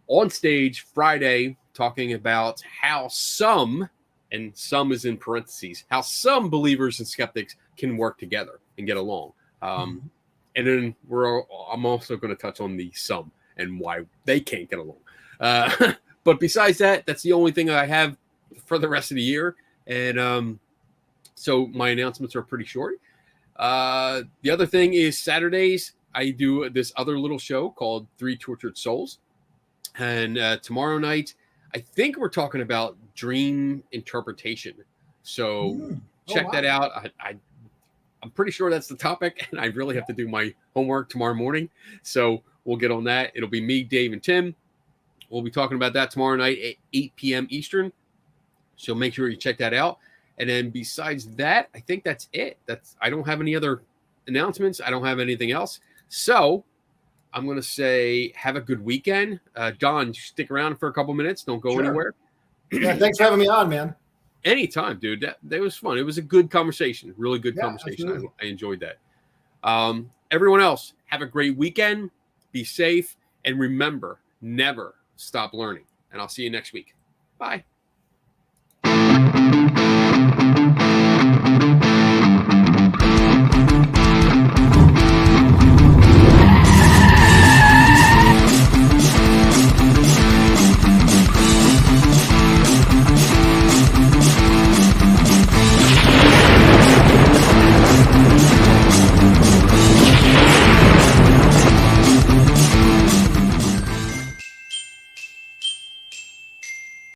on stage Friday, talking about how some, and some is in parentheses, how some believers and skeptics can work together and get along. And then I'm also going to touch on the some and why they can't get along. But besides that, that's the only thing I have for the rest of the year. And so my announcements are pretty short. The other thing is Saturdays, I do this other little show called Three Tortured Souls. And tomorrow night, I think we're talking about dream interpretation. So check that out. I'm pretty sure that's the topic, and I really have to do my homework tomorrow morning. So we'll get on that. It'll be me, Dave, and Tim. We'll be talking about that tomorrow night at 8 p.m. Eastern. So make sure you check that out. And then besides that, I think that's it. I don't have any other announcements. I don't have anything else. So I'm going to say have a good weekend. Don, stick around for a couple minutes. Don't go anywhere. Yeah, thanks for having me on, man. Anytime, dude. That was fun. It was a good conversation. Really good conversation. I enjoyed that. Everyone else, have a great weekend. Be safe. And remember, never stop learning. And I'll see you next week. Bye.